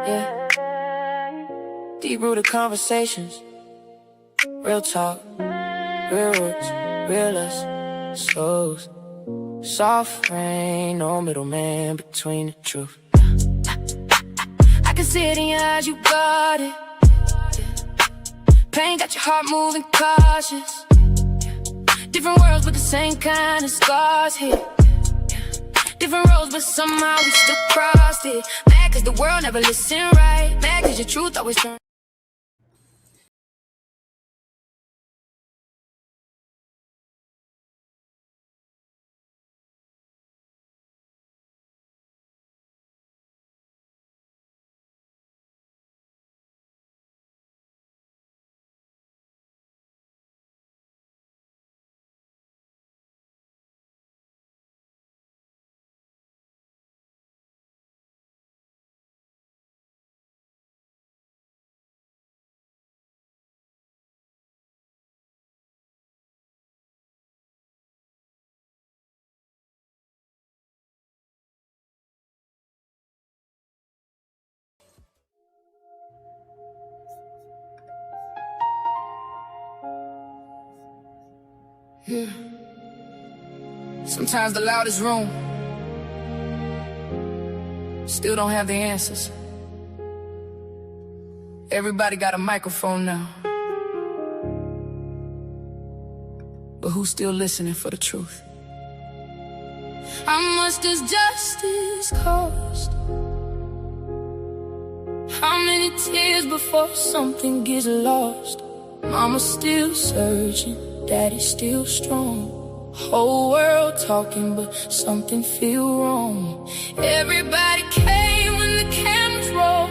Yeah. Deep-rooted conversations, real talk, real roots, real us, souls. Soft rain, no middleman between the truth. I can see it in your eyes, you got it. Pain got your heart moving cautious. Different worlds with the same kind of scars here. Different roads, but somehow we still crossed it. Mad cause the world never listened right. Mad cause your truth always turned. Sometimes the loudest room still don't have the answers. Everybody got a microphone now, but who's still listening for the truth? How much does justice cost? How many tears before something gets lost? Mama's still searching, Daddy's still strong. Whole world talking, but something feel wrong. Everybody came when the cameras roll,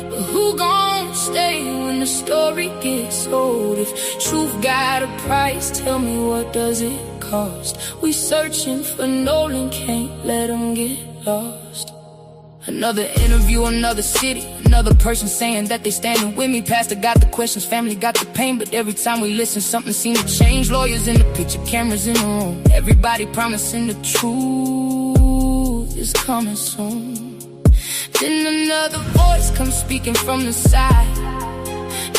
but who gon' stay when the story gets old? If truth got a price, tell me what does it cost? We searching for Nolan, can't let him get lost. Another interview, another city, another person saying that they standing with me. Pastor got the questions, family got the pain, but every time we listen, something seems to change. Lawyers in the picture, cameras in the room. Everybody promising the truth is coming soon. Then another voice comes speaking from the side.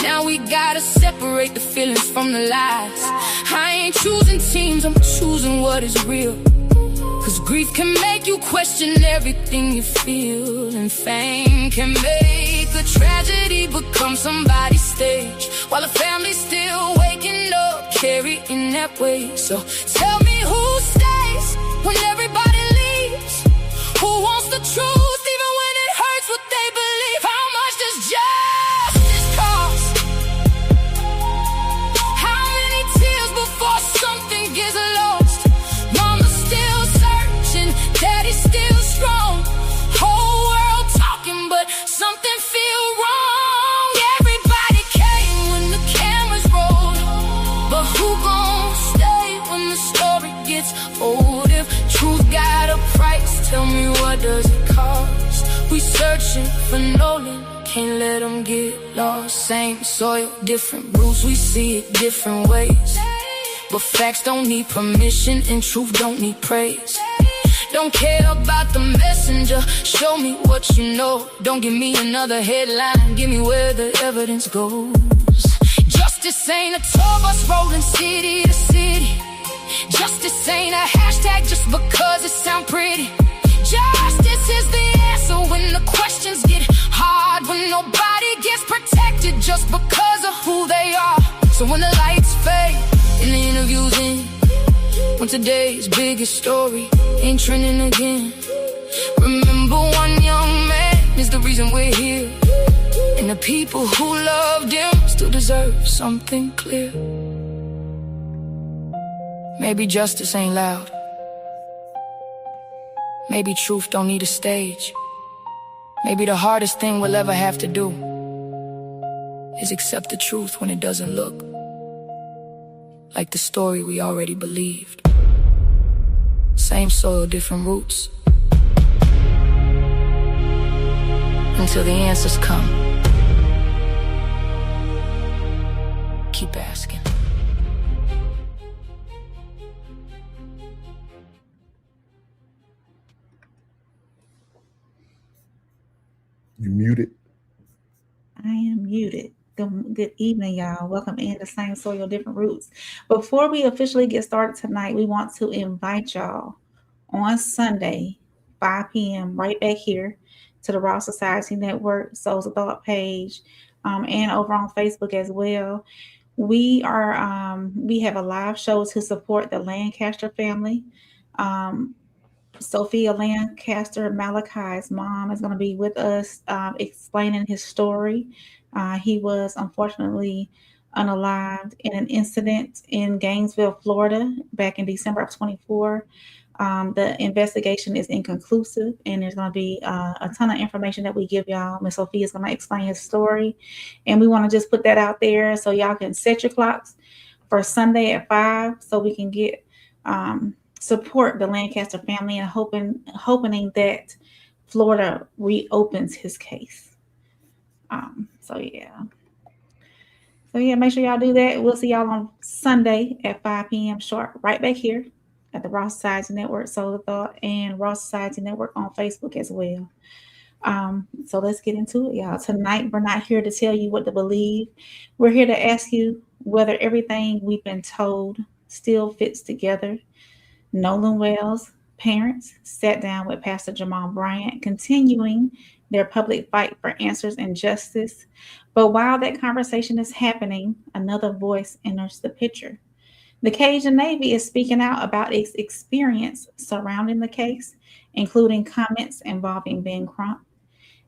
Now we gotta separate the feelings from the lies. I ain't choosing teams, I'm choosing what is real. Cause grief can make you question everything you feel, and fame can make a tragedy become somebody's stage, while a family's still waking up, carrying that weight. So tell me who stays when everybody leaves? Who wants the truth even when it hurts what they believe? How much does justice cost? How many tears before something gets lost? Daddy's still strong. Whole world talking, but something feel wrong. Everybody came when the cameras rolled, but who gon' stay when the story gets old? If truth got a price, tell me what does it cost? We searching for Nolan, can't let him get lost. Same soil, different roots, we see it different ways. But facts don't need permission and truth don't need praise. Don't care about the messenger, show me what you know. Don't give me another headline, give me where the evidence goes. Justice ain't a tour bus rolling city to city. Justice ain't a hashtag just because it sound pretty. Justice is the answer when the questions get hard, when nobody gets protected just because of who they are. So when the lights fade and the interview's in, when today's biggest story ain't trending again, remember one young man is the reason we're here, and the people who loved him still deserve something clear. Maybe justice ain't loud, maybe truth don't need a stage. Maybe the hardest thing we'll ever have to do is accept the truth when it doesn't look like the story we already believed. Same soil, different roots, until the answers come. Keep asking. You muted. I am muted. Good evening, y'all. Welcome in to Same Soil, Different Roots. Before we officially get started tonight, we want to invite y'all on Sunday, 5 p.m., right back here to the Raw Society Network, Souls of Thought page, and over on Facebook as well. We have a live show to support the Lancaster family. Um, Sophia Lancaster, Malachi's mom, is going to be with us explaining his story. He was unfortunately unalived in an incident in Gainesville, Florida, back in December of 24. The investigation is inconclusive, and there's going to be a ton of information that we give y'all. Miss Sophia is going to explain his story, and we want to just put that out there so y'all can set your clocks for Sunday at 5, so we can get support the Lancaster family, and hoping that Florida reopens his case. So yeah. So yeah, make sure y'all do that. We'll see y'all on Sunday at 5 p.m. sharp, right back here at the Raw Society Network, Solar Thought, and Raw Society Network on Facebook as well. So let's get into it, y'all. Tonight, we're not here to tell you what to believe. We're here to ask you whether everything we've been told still fits together. Nolan Wells' parents sat down with Pastor Jamal Bryant, continuing their public fight for answers and justice. But while that conversation is happening, another voice enters the picture. The Cajun Navy is speaking out about its experience surrounding the case, including comments involving Ben Crump.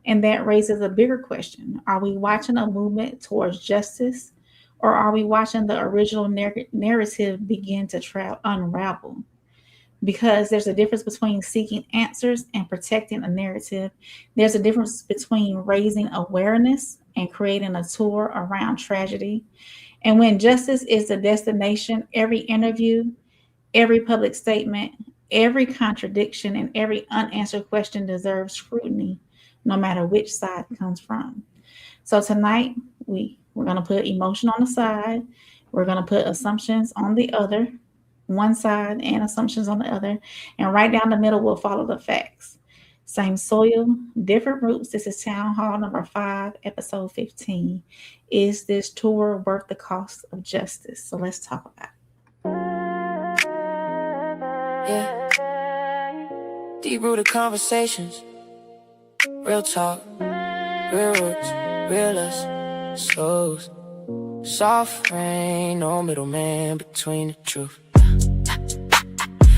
And that raises a bigger question. Are we watching a movement towards justice, or are we watching the original narrative begin to unravel? Because there's a difference between seeking answers and protecting a narrative. There's a difference between raising awareness and creating a tour around tragedy. And when justice is the destination, every interview, every public statement, every contradiction, and every unanswered question deserves scrutiny, no matter which side it comes from. So tonight, we're going to put emotion on the side. We're going to put assumptions on the other, one side, and assumptions on the other. And right down the middle, we'll follow the facts. Same soil, different roots. This is Town Hall number 5, episode 15. Is this tour worth the cost of justice? So let's talk about it. Yeah. Deep rooted conversations, real talk, real words, real us, souls. Soft rain, no middleman between the truth.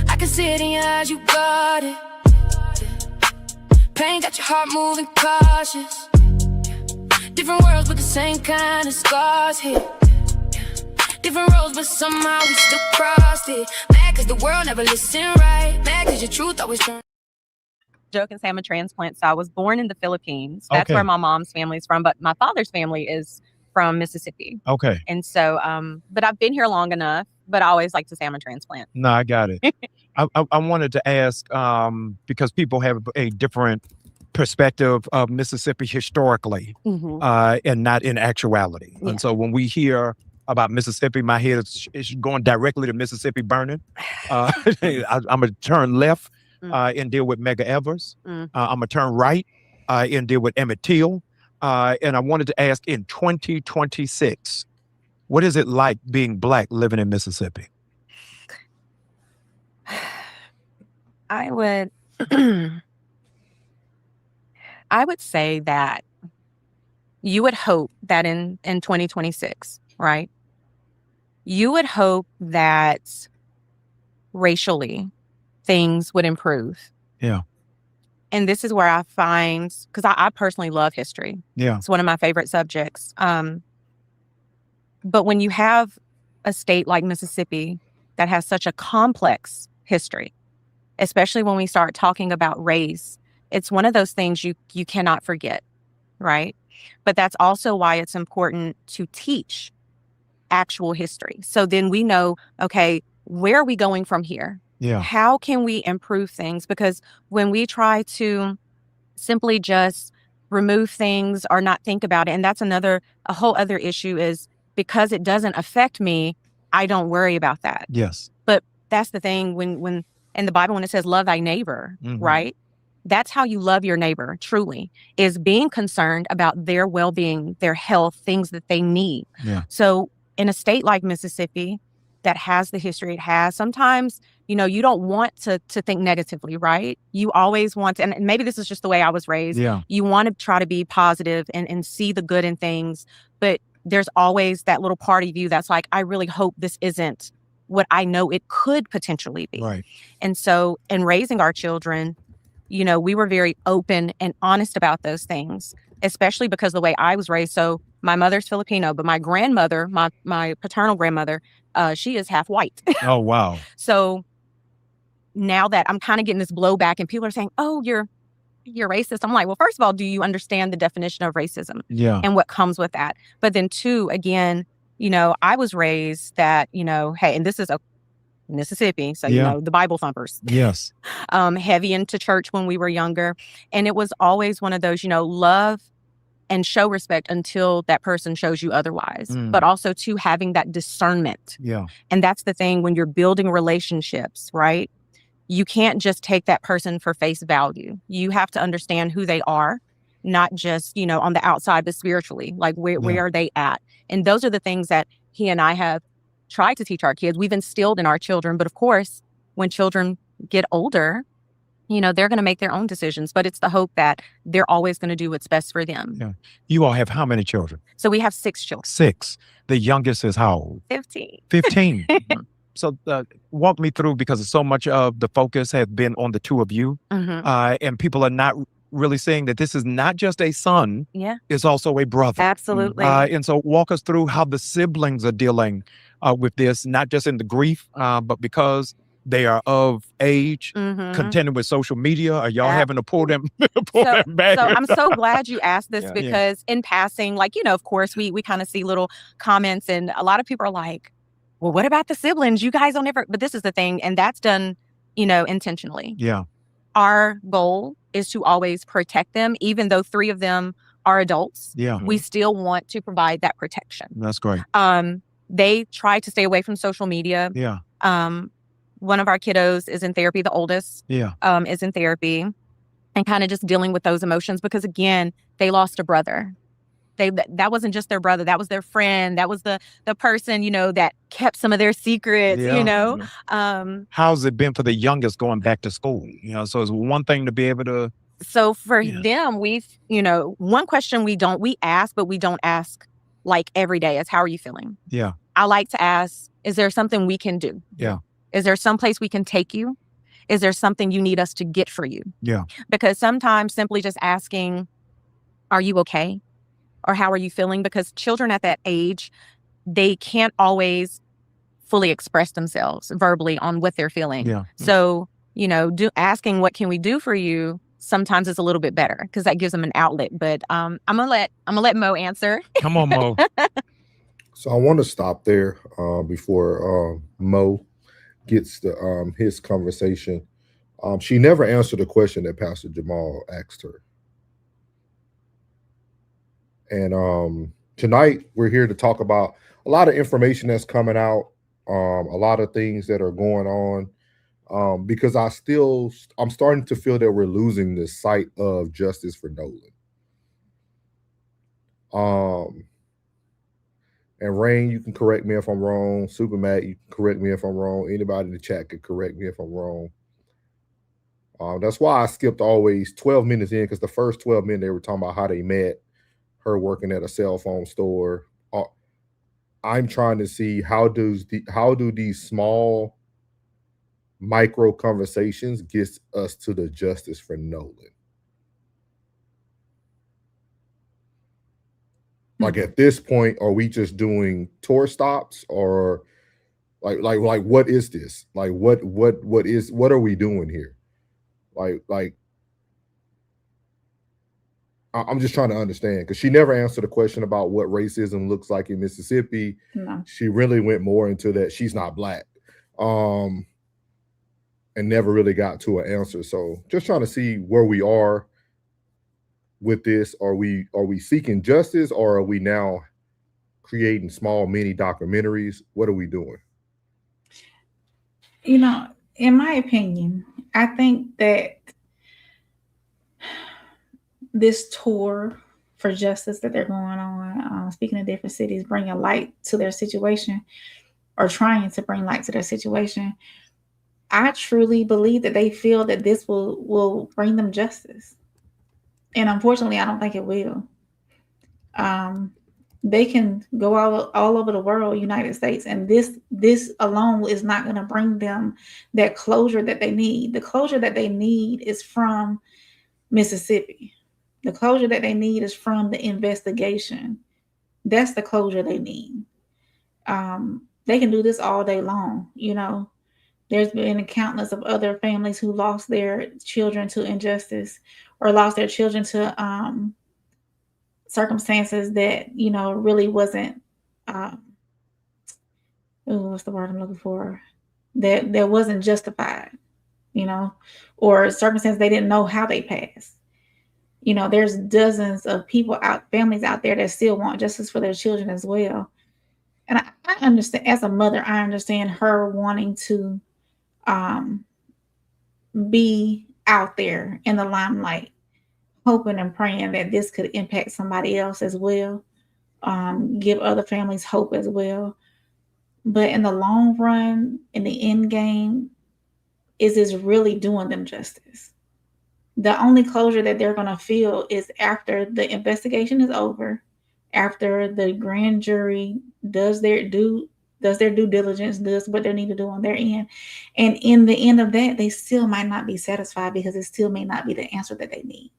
I can see it in your eyes, you got it. Pain got your heart moving cautious. Different worlds, but the same kind of scars here. Different roads, but somehow we still crossed it. Mad cause the world never listened right. Mad cause your truth always turned. Joke and say I'm a transplant. So I was born in the Philippines. That's where my mom's family is from. But my father's family is from Mississippi. Okay. And so, but I've been here long enough, but I always like to say I'm a transplant. No, I got it. I wanted to ask, because people have a different perspective of Mississippi historically, and not in actuality. Yeah. And so when we hear about Mississippi, my head is going directly to Mississippi burning. I'm going to turn left and deal with Medgar Evers. I'm going to turn right and deal with Emmett Till. And I wanted to ask, in 2026, what is it like being Black living in Mississippi? I would say that you would hope that in 2026, right? You would hope that racially things would improve. Yeah. And this is where I find, because I personally love history. Yeah. It's one of my favorite subjects. But when you have a state like Mississippi that has such a complex history, especially when we start talking about race, it's one of those things you cannot forget, right? But that's also why it's important to teach actual history. So then we know, okay, where are we going from here? Yeah. How can we improve things? Because when we try to simply just remove things or not think about it, and that's a whole other issue, is because it doesn't affect me, I don't worry about that. Yes. But that's the thing when in the Bible, when it says love thy neighbor, right? That's how you love your neighbor, truly, is being concerned about their well-being, their health, things that they need. Yeah. So in a state like Mississippi that has the history it has, sometimes, you know, you don't want to think negatively, right? You always want to, and maybe this is just the way I was raised. Yeah. You want to try to be positive and see the good in things, but there's always that little part of you that's like, I really hope this isn't what I know it could potentially be. Right. And so in raising our children, you know, we were very open and honest about those things, especially because the way I was raised. So my mother's Filipino, but my grandmother, my paternal grandmother, she is half white. Oh, wow. So now that I'm kind of getting this blowback and people are saying, oh, you're racist. I'm like, well, first of all, do you understand the definition of racism and what comes with that? But then two, again, you know, I was raised that, you know, hey, and this is a Mississippi. So, you know, the Bible thumpers. Yes. Heavy into church when we were younger. And it was always one of those, you know, love and show respect until that person shows you otherwise. But also to having that discernment. Yeah. And that's the thing when you're building relationships, right? You can't just take that person for face value. You have to understand who they are, not just, you know, on the outside, but spiritually. Like where are they at? And those are the things that he and I have tried to teach our kids. We've instilled in our children. But of course, when children get older, you know, they're going to make their own decisions. But it's the hope that they're always going to do what's best for them. Yeah. You all have how many children? So we have 6 children. 6. The youngest is how old? 15. 15. So walk me through, because so much of the focus has been on the two of you. And people are not really saying that this is not just a son, it's also a brother. Absolutely. And so walk us through how the siblings are dealing with this, not just in the grief, but because they are of age, contending with social media. Are y'all having to pull them back? So I'm so glad you asked this because in passing, like, you know, of course, we kind of see little comments and a lot of people are like, well, what about the siblings? You guys don't ever, but this is the thing. And that's done, you know, intentionally. Yeah. Our goal is to always protect them, even though 3 of them are adults. Yeah. We still want to provide that protection. That's great. They try to stay away from social media. Yeah. One of our kiddos is in therapy. The oldest is in therapy and kind of just dealing with those emotions because, again, they lost a brother. That wasn't just their brother. That was their friend. That was the person, you know, that kept some of their secrets, you know. How's it been for the youngest going back to school? You know, so it's one thing to be able to. So for them, we've, you know, one question we ask, but we don't ask like every day is, how are you feeling? Yeah. I like to ask, is there something we can do? Yeah. Is there someplace we can take you? Is there something you need us to get for you? Yeah. Because sometimes simply just asking, are you okay? Or how are you feeling? Because children at that age, they can't always fully express themselves verbally on what they're feeling. Yeah. So, you know, asking what can we do for you sometimes is a little bit better because that gives them an outlet. But I'm gonna let Mo answer. Come on, Mo. So I want to stop there before Mo gets the his conversation. She never answered the question that Pastor Jamal asked her. And tonight we're here to talk about a lot of information that's coming out, a lot of things that are going on, because I'm starting to feel that we're losing the sight of justice for Nolan. And Rain, you can correct me if I'm wrong. Super Matt, you can correct me if I'm wrong. Anybody in the chat can correct me if I'm wrong. That's why I skipped always 12 minutes in, because the first 12 minutes they were talking about how they met. Her working at a cell phone store. I'm trying to see how do these small micro conversations get us to the justice for Nolan. Like at this point, are we just doing tour stops, or like what is this? Like what are we doing here? Like I'm just trying to understand, because she never answered the question about what racism looks like in Mississippi. No. She really went more into that she's not Black, and never really got to an answer. So just trying to see where we are with this. Are we seeking justice, or are we now creating small mini documentaries? What are we doing? You know, in my opinion, I think that this tour for justice that they're going on, speaking of different cities, bringing light to their situation or trying to bring light to their situation, I truly believe that they feel that this will bring them justice. And unfortunately, I don't think it will. They can go all over the world, United States, and this alone is not going to bring them that closure that they need. The closure that they need is from Mississippi. The closure that they need is from the investigation. That's the closure they need. They can do this all day long. You know, there's been a countless of other families who lost their children to injustice or lost their children to circumstances that, you know, really wasn't, what's the word I'm looking for? That wasn't justified, you know, or circumstances they didn't know how they passed. You know, there's dozens of families out there that still want justice for their children as well. And I understand, as a mother, I understand her wanting to be out there in the limelight, hoping and praying that this could impact somebody else as well, give other families hope as well. But in the long run, in the end game, is this really doing them justice? The only closure that they're going to feel is after the investigation is over, after the grand jury does their due diligence, does what they need to do on their end. And in the end of that, they still might not be satisfied because it still may not be the answer that they need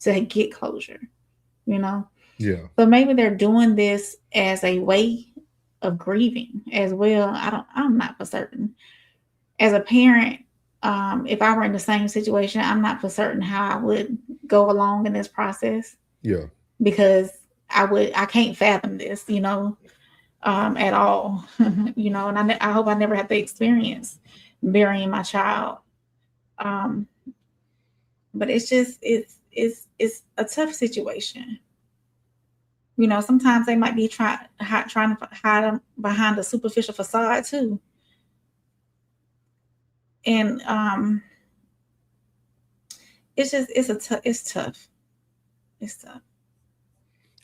to get closure, you know? Yeah. But maybe they're doing this as a way of grieving as well. I'm not for certain. As a parent, if I were in the same situation, I'm not for certain how I would go along in this process. Yeah. Because I can't fathom this, you know, at all, you know, and I hope I never have to experience burying my child. But it's just, it's a tough situation. You know, sometimes they might be trying to hide them behind a superficial facade too. And it's tough. It's tough.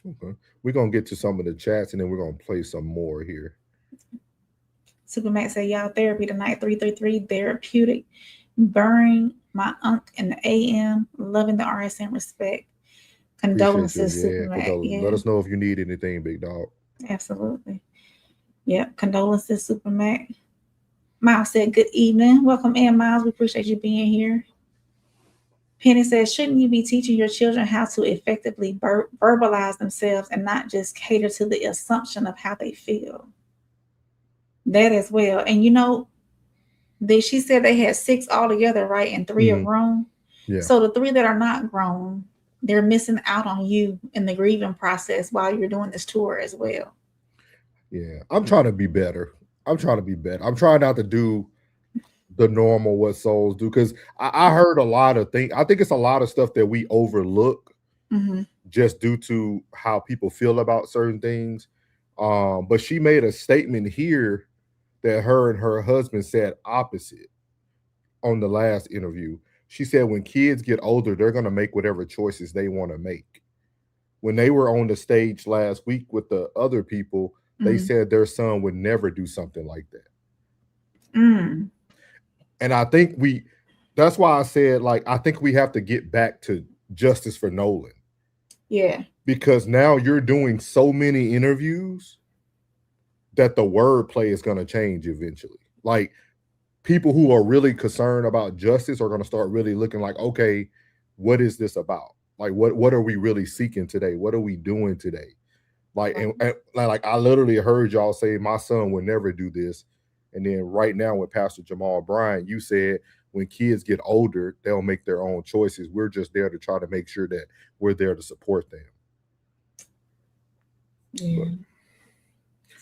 Okay. We're going to get to some of the chats and then we're going to play some more here. Supermax said, y'all therapy tonight, 333 therapeutic. Burying my unk in the AM, loving the RSN respect. Condolences, Supermax. Yeah. Let us know if you need anything, big dog. Absolutely. Yep. Condolences, Supermax. Miles said, good evening. Welcome in, Miles. We appreciate you being here. Penny says, shouldn't you be teaching your children how to effectively verbalize themselves and not just cater to the assumption of how they feel? That as well. And you know, she said they had 6 altogether, right? And 3 are grown. Yeah. So the 3 that are not grown, they're missing out on you in the grieving process while you're doing this tour as well. Yeah. I'm trying to be better. I'm trying not to do the normal what souls do, because I heard a lot of things. I think it's a lot of stuff that we overlook just due to how people feel about certain things. But she made a statement here that her and her husband said opposite on the last interview. She said when kids get older, they're going to make whatever choices they want to make. When they were on the stage last week with the other people, they said their son would never do something like that. And I think that's why I said, like, I think we have to get back to justice for Nolan. Yeah. Because now you're doing so many interviews that the wordplay is going to change eventually. Like, people who are really concerned about justice are going to start really looking like, okay, what is this about? Like, what are we really seeking today? What are we doing today? Like, and like, I literally heard y'all say my son would never do this. And then right now with Pastor Jamal Bryant, you said when kids get older, they'll make their own choices. We're just there to try to make sure that we're there to support them. Yeah.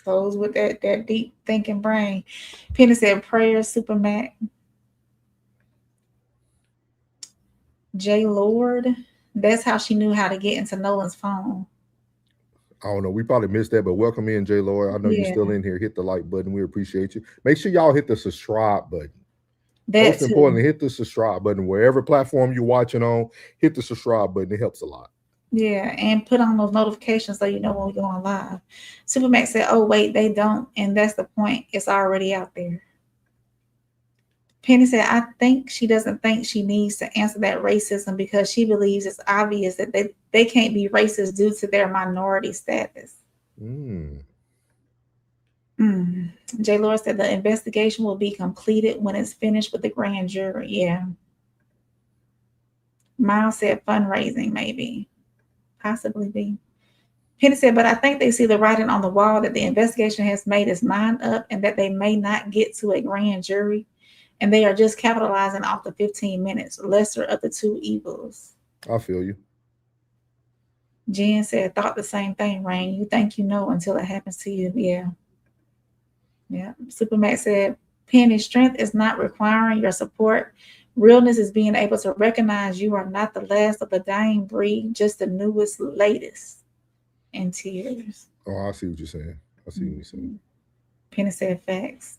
Those with that deep thinking brain. Penny said prayer, Superman. J Lord. That's how she knew how to get into Nolan's phone. I don't know. We probably missed that, but welcome in, J Lord. I know you're still in here. Hit the like button. We appreciate you. Make sure y'all hit the subscribe button. That Most importantly, hit the subscribe button. Wherever platform you're watching on, hit the subscribe button. It helps a lot. Yeah, and put on those notifications so you know when we're going live. Supermax said, oh, wait, they don't. And that's the point. It's already out there. Penny said, I think she doesn't think she needs to answer that racism because she believes it's obvious that they can't be racist due to their minority status. J. Lord said the investigation will be completed when it's finished with the grand jury. Yeah. Miles said fundraising, maybe. Possibly be. Penny said, but I think they see the writing on the wall that the investigation has made its mind up and that they may not get to a grand jury. And they are just capitalizing off the 15 minutes, lesser of the two evils. I feel you. Jen said, thought the same thing, Rain. You think you know until it happens to you. Yeah. Yeah. Supermax said, Penny, strength is not requiring your support. Realness is being able to recognize you are not the last of the dying breed, just the newest, latest. In tears. Oh, I see what you're saying. I see what you're saying. Penny said, facts.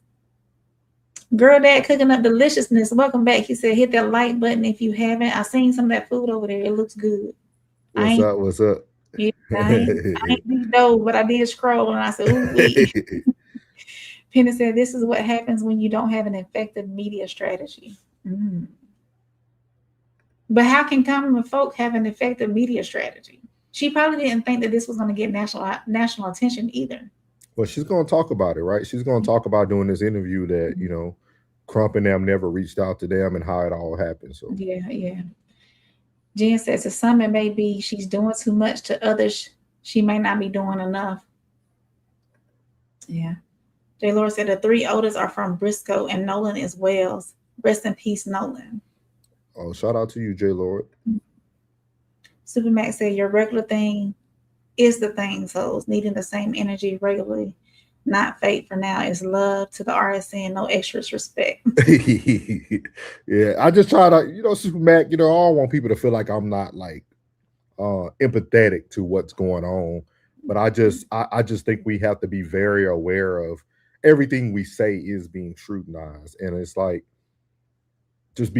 Girl Dad cooking up deliciousness. Welcome back. He said, hit that like button if you haven't. I seen some of that food over there. It looks good. What's up? Yeah, I ain't deep though, but I did scroll and I said, ooh. Penny said, this is what happens when you don't have an effective media strategy. But how can common folk have an effective media strategy? She probably didn't think that this was going to get national attention either. Well, she's going to talk about it, right? She's going to talk about doing this interview that, you know, Crump and them never reached out to them and how it all happened. So yeah. Jen says to some it may be she's doing too much, to others she may not be doing enough. Yeah. J. Lord said the three oldest are from Briscoe and Nolan is Wells. Rest in peace, Nolan. Oh, shout out to you, J. Lord. Supermax said your regular thing is the thing, souls needing the same energy regularly. Not fate for now. Is love to the RSN, no extras respect. Yeah, I just try to, you know, Super Mac, you know, I don't want people to feel like I'm not like empathetic to what's going on. But I just think we have to be very aware of everything we say is being scrutinized. And it's like just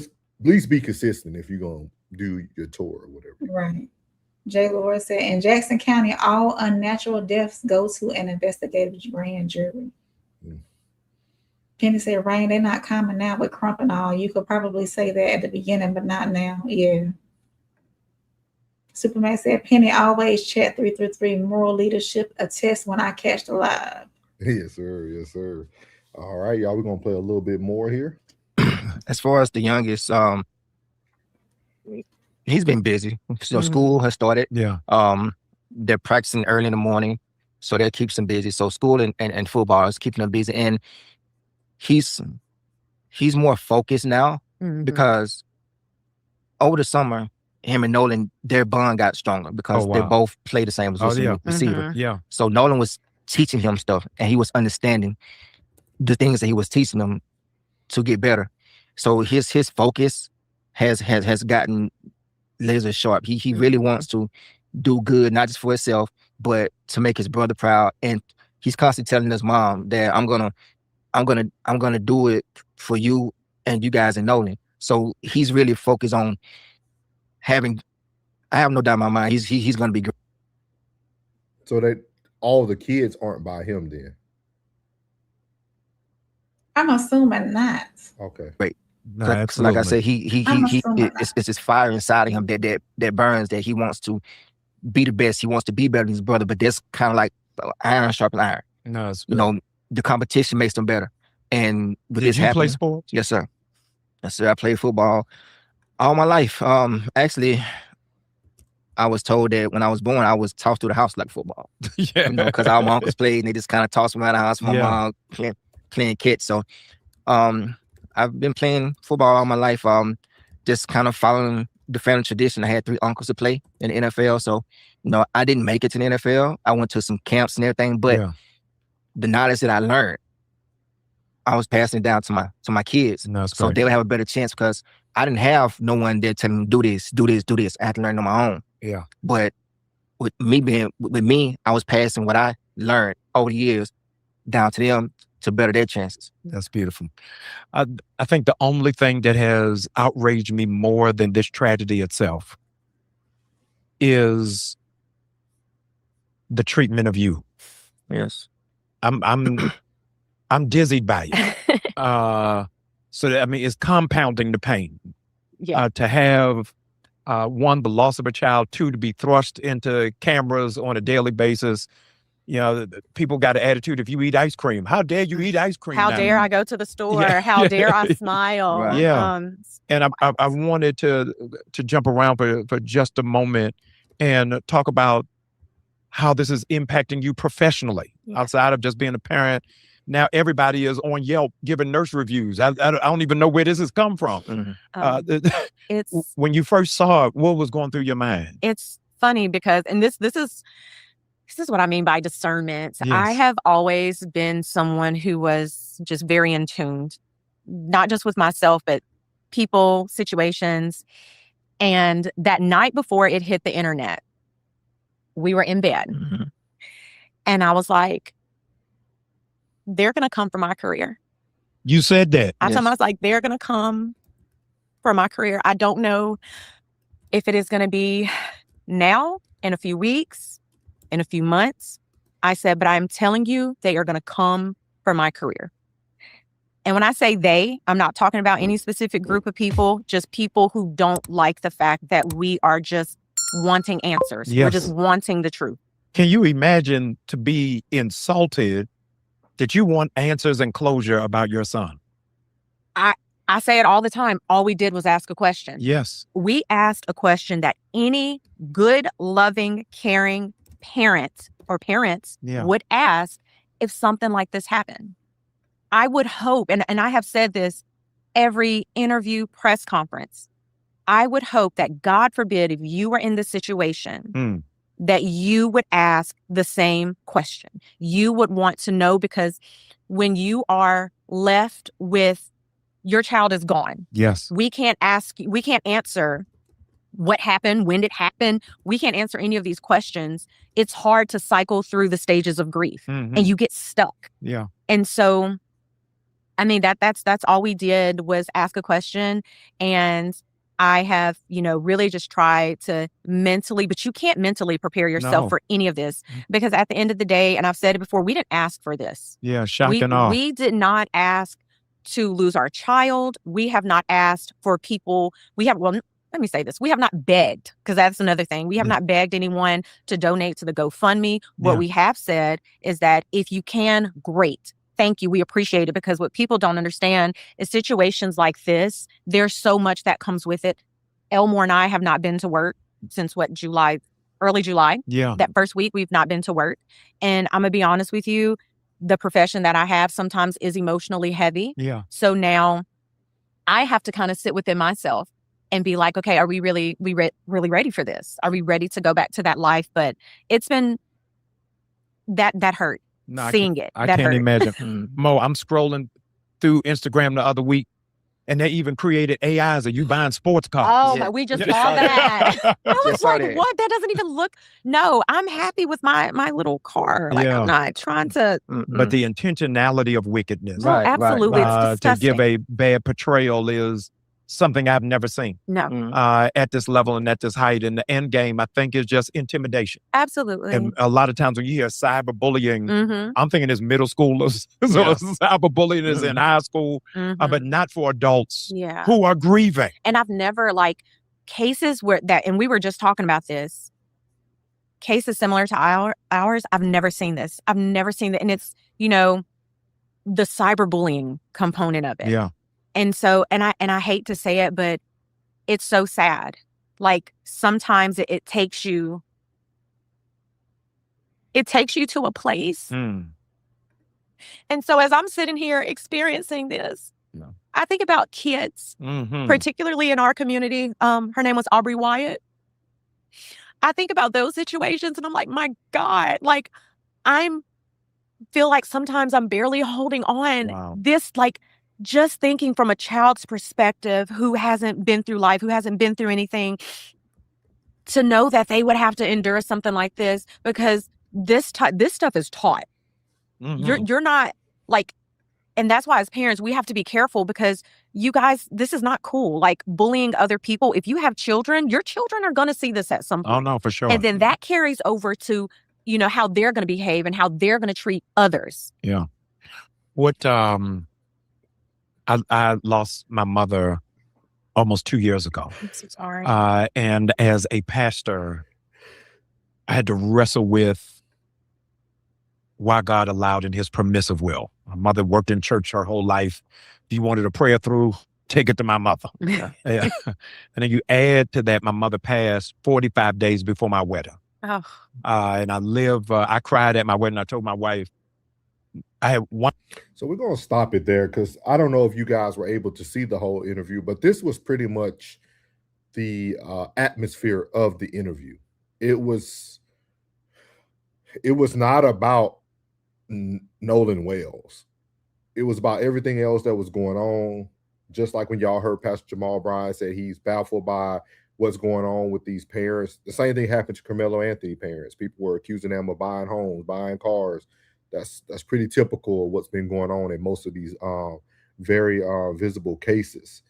at least be consistent if you're gonna do your tour or whatever. Right. J. Lord said, in Jackson County, all unnatural deaths go to an investigative grand jury. Penny said, Rain, they're not common now with Crump and all. You could probably say that at the beginning, but not now. Yeah. Superman said, Penny always chat 333 moral leadership, a test when I catch the live. Yes, sir. Yes, sir. All right, y'all, we're going to play a little bit more here. As far as the youngest, he's been busy. So school has started. Yeah. They're practicing early in the morning, so that keeps them busy. So school and football is keeping them busy. And he's more focused now because over the summer, him and Nolan, their bond got stronger because they both play the same position, receiver. Yeah. So Nolan was teaching him stuff and he was understanding the things that he was teaching him to get better. So his focus has gotten laser sharp. He really wants to do good, not just for himself, but to make his brother proud. And he's constantly telling his mom that I'm gonna do it for you and you guys and Nolan. So he's really focused on having. I have no doubt in my mind he's gonna be great. So that all the kids aren't by him then. I'm assuming not. Okay. Great. No, like I said, it's this fire inside of him that burns, that he wants to be the best. He wants to be better than his brother, but that's kind of like iron sharpens iron. No, it's you know, the competition makes them better. And with this happening, play sports? Yes, sir. Yes, sir. I played football all my life. Actually, I was told that when I was born, I was tossed through the house like football. Yeah. You know, because all my uncles played and they just kind of tossed me around the house. My mom playing catch. So I've been playing football all my life, just kind of following the family tradition. I had 3 uncles to play in the NFL. So, you know, I didn't make it to the NFL. I went to some camps and everything, but the knowledge that I learned, I was passing it down to my kids. No, so they would have a better chance because I didn't have no one there telling me, do this. I had to learn on my own. Yeah. But with me, I was passing what I learned over the years down to them to better their chances. That's beautiful. I think the only thing that has outraged me more than this tragedy itself is the treatment of you. Yes. I'm dizzied by it. So that, I mean, it's compounding the pain. Yeah. To have one, the loss of a child, two, to be thrust into cameras on a daily basis. You know, people got an attitude, if you eat ice cream, how dare you eat ice cream? How now? dare I go to the store? Yeah. How dare I smile? Right. Yeah. And I wanted to jump around for just a moment and talk about how this is impacting you professionally, outside of just being a parent. Now everybody is on Yelp giving nurse reviews. I don't even know where this has come from. Mm-hmm. It's when you first saw it, what was going through your mind? It's funny because, and this is what I mean by discernment. Yes. I have always been someone who was just very in tune, not just with myself, but people, situations. And that night before it hit the internet, we were in bed. Mm-hmm. And I was like, they're going to come for my career. You said that. I was like, they're going to come for my career. I don't know if it is going to be now, in a few weeks, in a few months. I said, but I'm telling you, they are going to come for my career. And when I say they, I'm not talking about any specific group of people, just people who don't like the fact that we are just wanting answers. Yes. We're just wanting the truth. Can you imagine to be insulted that you want answers and closure about your son? I say it all the time. All we did was ask a question. Yes. We asked a question that any good, loving, caring parent or parents would ask if something like this happened. I would hope, and I have said this every interview, press conference, I would hope that, God forbid, if you were in this situation, that you would ask the same question. You would want to know, because when you are left with your child is gone. Yes. We can't answer what happened, when did it happen. We can't answer any of these questions. It's hard to cycle through the stages of grief, and you get stuck. Yeah. And so, I mean, that's all we did was ask a question. And I have, really just tried to mentally, but you can't mentally prepare yourself for any of this, because at the end of the day, and I've said it before, we didn't ask for this. Yeah. Shock and awe. We did not ask to lose our child. We have not asked for people. Let me say this. We have not begged, because that's another thing. We have not begged anyone to donate to the GoFundMe. What we have said is that if you can, great. Thank you. We appreciate it, because what people don't understand is situations like this, there's so much that comes with it. Elmore and I have not been to work since early July. Yeah. That first week, we've not been to work. And I'm going to be honest with you, the profession that I have sometimes is emotionally heavy. Yeah. So now I have to kind of sit within myself and be like, okay, are we really ready for this? Are we ready to go back to that life? But it's been that hurt. Seeing it. I can't imagine. Mo, I'm scrolling through Instagram the other week, and they even created AIs of you buying sports cars. Oh, we just saw that. I was like, what? That doesn't even look. No, I'm happy with my little car. Like, I'm not trying to. But the intentionality of wickedness. Right, absolutely. It's disgusting. To give a bad portrayal is something I've never seen. No. At this level and at this height. And the end game, I think, is just intimidation. Absolutely. And a lot of times when you hear cyberbullying, I'm thinking it's middle schoolers. So cyberbullying is in high school, but not for adults who are grieving. And I've never, cases where and we were just talking about this, cases similar to ours, I've never seen this. I've never seen that. And it's, the cyberbullying component of it. Yeah. And so, and I hate to say it, but it's so sad. Like, sometimes it takes you to a place. And so as I'm sitting here experiencing this, I think about kids, particularly in our community. Her name was Aubrey Wyatt. I think about those situations and I'm like, my God, feel like sometimes I'm barely holding on. Wow. This, just thinking from a child's perspective who hasn't been through life, who hasn't been through anything, to know that they would have to endure something like this, because this stuff is taught. You're not And that's why as parents, we have to be careful because you guys, this is not cool. Like bullying other people. If you have children, your children are going to see this at some point. Oh, no, for sure. And then that carries over to, you know, how they're going to behave and how they're going to treat others. Yeah. What, I lost my mother almost 2 years ago. I'm so sorry. And as a pastor, I had to wrestle with why God allowed in his permissive will. My mother worked in church her whole life. If you wanted a prayer through, take it to my mother. Yeah. And then you add to that, my mother passed 45 days before my wedding. Oh. And I cried at my wedding. I told my wife, I had one. So we're going to stop it there because I don't know if you guys were able to see the whole interview, but this was pretty much the atmosphere of the interview. It was not about Nolan Wells. It was about everything else that was going on. Just like when y'all heard Pastor Jamal Bryant say he's baffled by what's going on with these parents. The same thing happened to Carmelo Anthony parents. People were accusing them of buying homes, buying cars. That's pretty typical of what's been going on in most of these very visible cases.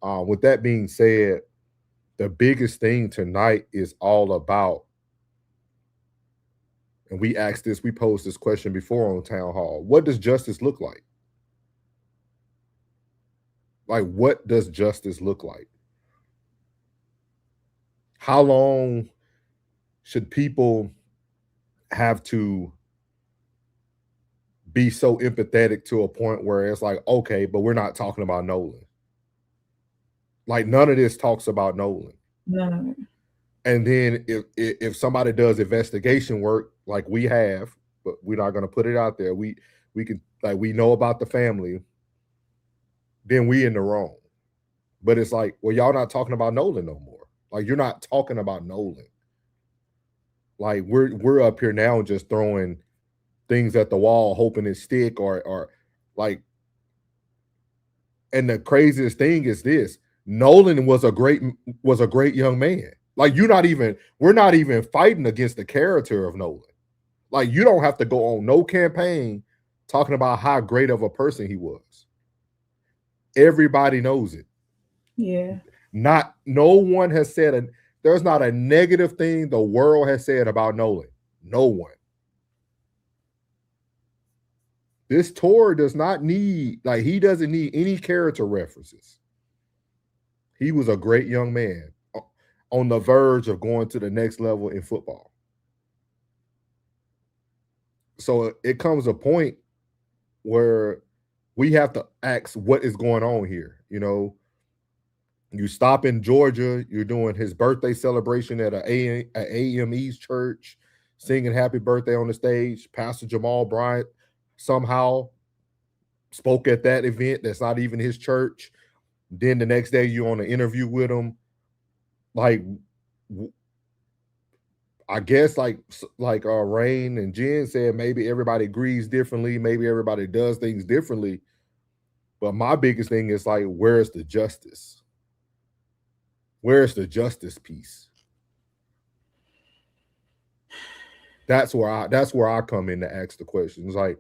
With that being said, the biggest thing tonight is all about, and we posed this question before on Town Hall. What does justice look like? Like, what does justice look like? How long should people have to be so empathetic to a point where it's like, okay, but we're not talking about Nolan. Like, none of this talks about Nolan. No. And then if somebody does investigation work like we have, but we're not going to put it out there, we can, like, we know about the family, then we in the wrong. But it's like, well, y'all not talking about Nolan no more. Like, you're not talking about Nolan. Like, we're up here now just throwing things at the wall, hoping it stick or like. And the craziest thing is this: Nolan was a great young man. Like, we're not even fighting against the character of Nolan. Like, you don't have to go on no campaign talking about how great of a person he was. Everybody knows it. Yeah. No one has said there's not a negative thing the world has said about Nolan. No one. This tour does not need, like, he doesn't need any character references. He was a great young man on the verge of going to the next level in football. So it comes a point where we have to ask what is going on here. You know, you stop in Georgia, you're doing his birthday celebration at a AME's church, singing happy birthday on the stage. Pastor Jamal Bryant somehow spoke at that event that's not even his church. Then the next day you're on an interview with him. Like, I guess like Rain and Jen said, maybe everybody agrees differently, maybe everybody does things differently. But my biggest thing is, like, where's the justice? Where's the justice piece? That's where I come in to ask the questions. Like,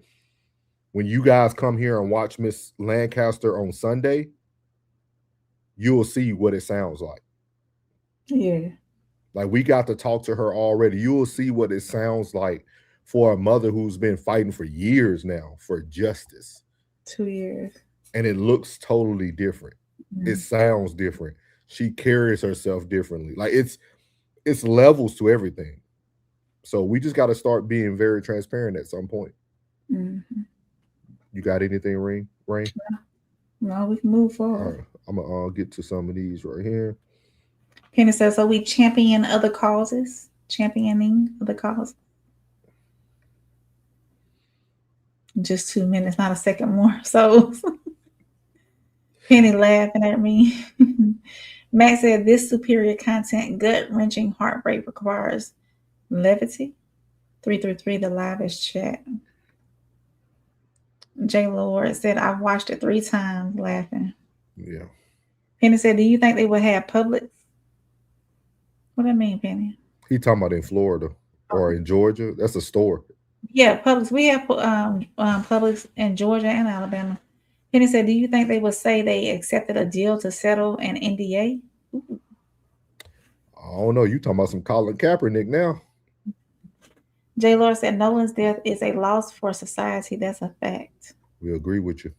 when you guys come here and watch Miss Lancaster on Sunday, you will see what it sounds like. Yeah. Like, we got to talk to her already. You will see what it sounds like for a mother who's been fighting for years now for justice. 2 years. And it looks totally different. It sounds different. She carries herself differently. Like, it's levels to everything. So we just got to start being very transparent at some point. Mm-hmm. You got anything, Rain? No, we can move forward. All right. I'm going to get to some of these right here. Penny says, so we championing other causes. Just 2 minutes, not a second more. So Penny laughing at me. Matt said, this superior content, gut-wrenching heartbreak requires levity. 333, the live is chat. J. Lord said, I've watched it 3 times, laughing. Yeah. Penny said, do you think they would have Publix? What do I mean, Penny? He talking about in Florida or in Georgia. That's a store. Yeah, Publix. We have Publix in Georgia and Alabama. Penny said, do you think they would say they accepted a deal to settle an NDA? Ooh. I don't know. You talking about some Colin Kaepernick now? J. Lord said, Nolan's death is a loss for society. That's a fact. We agree with you.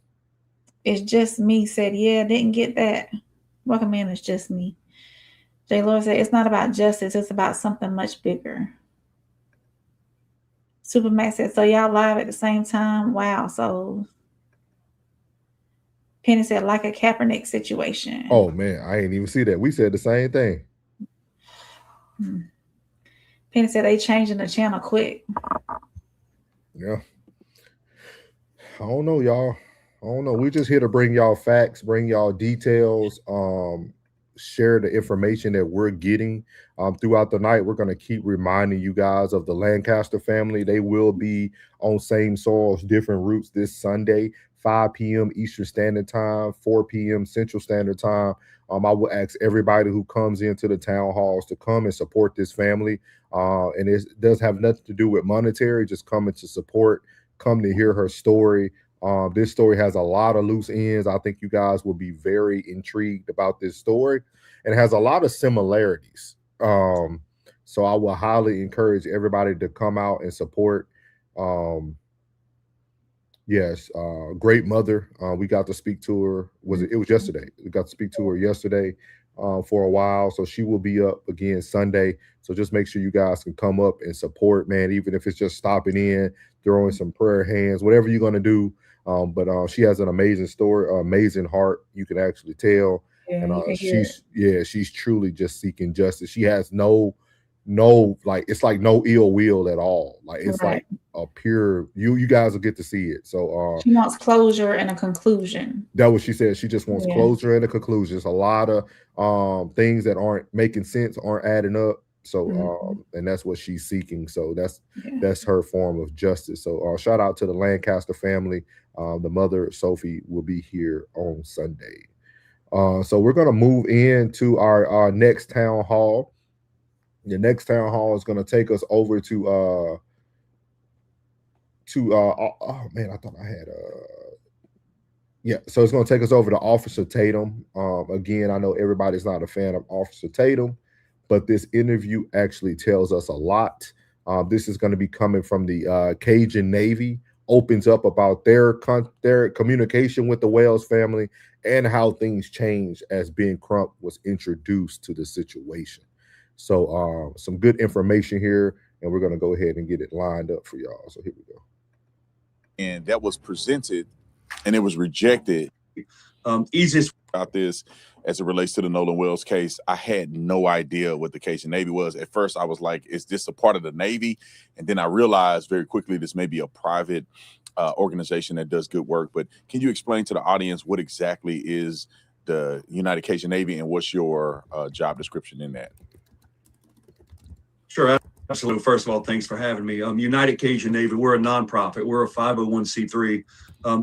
It's just me. Said, yeah, didn't get that. Welcome in. It's just me. J. Lord said, it's not about justice. It's about something much bigger. Supermax said, so y'all live at the same time? Wow. So Penny said, like a Kaepernick situation. Oh, man. I ain't even see that. We said the same thing. Penny said, they changing the channel quick. Yeah. I don't know, y'all. I don't know. We're just here to bring y'all facts, bring y'all details, share the information that we're getting throughout the night. We're going to keep reminding you guys of the Lancaster family. They will be on Same Soils, Different Roots this Sunday, 5 p.m. Eastern Standard Time, 4 p.m. Central Standard Time. I will ask everybody who comes into the town halls to come and support this family. And it does have nothing to do with monetary, just coming to support, come to hear her story. This story has a lot of loose ends. I think you guys will be very intrigued about this story, and it has a lot of similarities. So I will highly encourage everybody to come out and support. Yes, great mother. We got to speak to her. It was yesterday. We got to speak to her yesterday for a while. So she will be up again Sunday. So just make sure you guys can come up and support, man, even if it's just stopping in, throwing some prayer hands, whatever you're going to do. But she has an amazing story, amazing heart. You can actually tell. Yeah, And she's truly just seeking justice. She has no, like, it's like no ill will at all. Like, it's like a pure, you guys will get to see it. So she wants closure and a conclusion. That's what she said. She just wants closure and a conclusion. It's a lot of things that aren't making sense, aren't adding up. So and that's what she's seeking. So that's her form of justice. So shout out to the Lancaster family. The mother, Sophie, will be here on Sunday. So we're going to move into our next town hall. The next town hall is going to take us over to oh man, I thought I had so it's going to take us over to Officer Tatum. Again, I know everybody's not a fan of Officer Tatum, but this interview actually tells us a lot. This is going to be coming from the Cajun Navy, opens up about their communication with the Wells family and how things changed as Ben Crump was introduced to the situation. So some good information here, and we're going to go ahead and get it lined up for y'all. So here we go. And that was presented, and it was rejected. Easiest about this as it relates to the Nolan Wells case, I had no idea what the Cajun Navy was. At first, I was like, is this a part of the Navy? And then I realized very quickly this may be a private organization that does good work. But can you explain to the audience what exactly is the United Cajun Navy and what's your job description in that? Sure, absolutely. First of all, thanks for having me. United Cajun Navy, we're a nonprofit. We're a 501c3.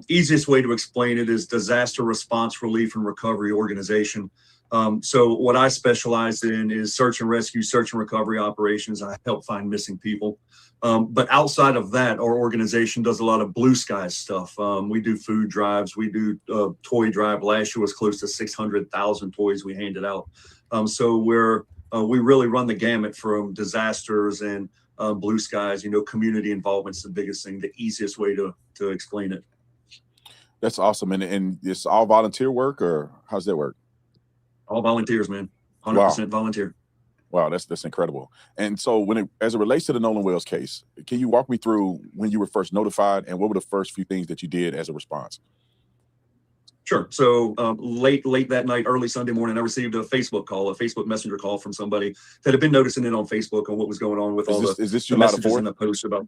Easiest way to explain it is disaster response, relief, and recovery organization. So what I specialize in is search and rescue, search and recovery operations. I help find missing people. But outside of that, our organization does a lot of blue sky stuff. We do food drives. We do toy drive. Last year was close to 600,000 toys we handed out. So we really run the gamut from disasters and blue skies. Community involvement is the biggest thing, the easiest way to explain it. That's awesome. And it's all volunteer work, or how's that work? All volunteers, man. 100% volunteer. Wow, that's incredible. And so as it relates to the Nolan Wells case, can you walk me through when you were first notified and what were the first few things that you did as a response? Sure. So late that night, early Sunday morning, I received a Facebook Messenger call from somebody that had been noticing it on Facebook on what was going on with is this July the 4th? And the posts about.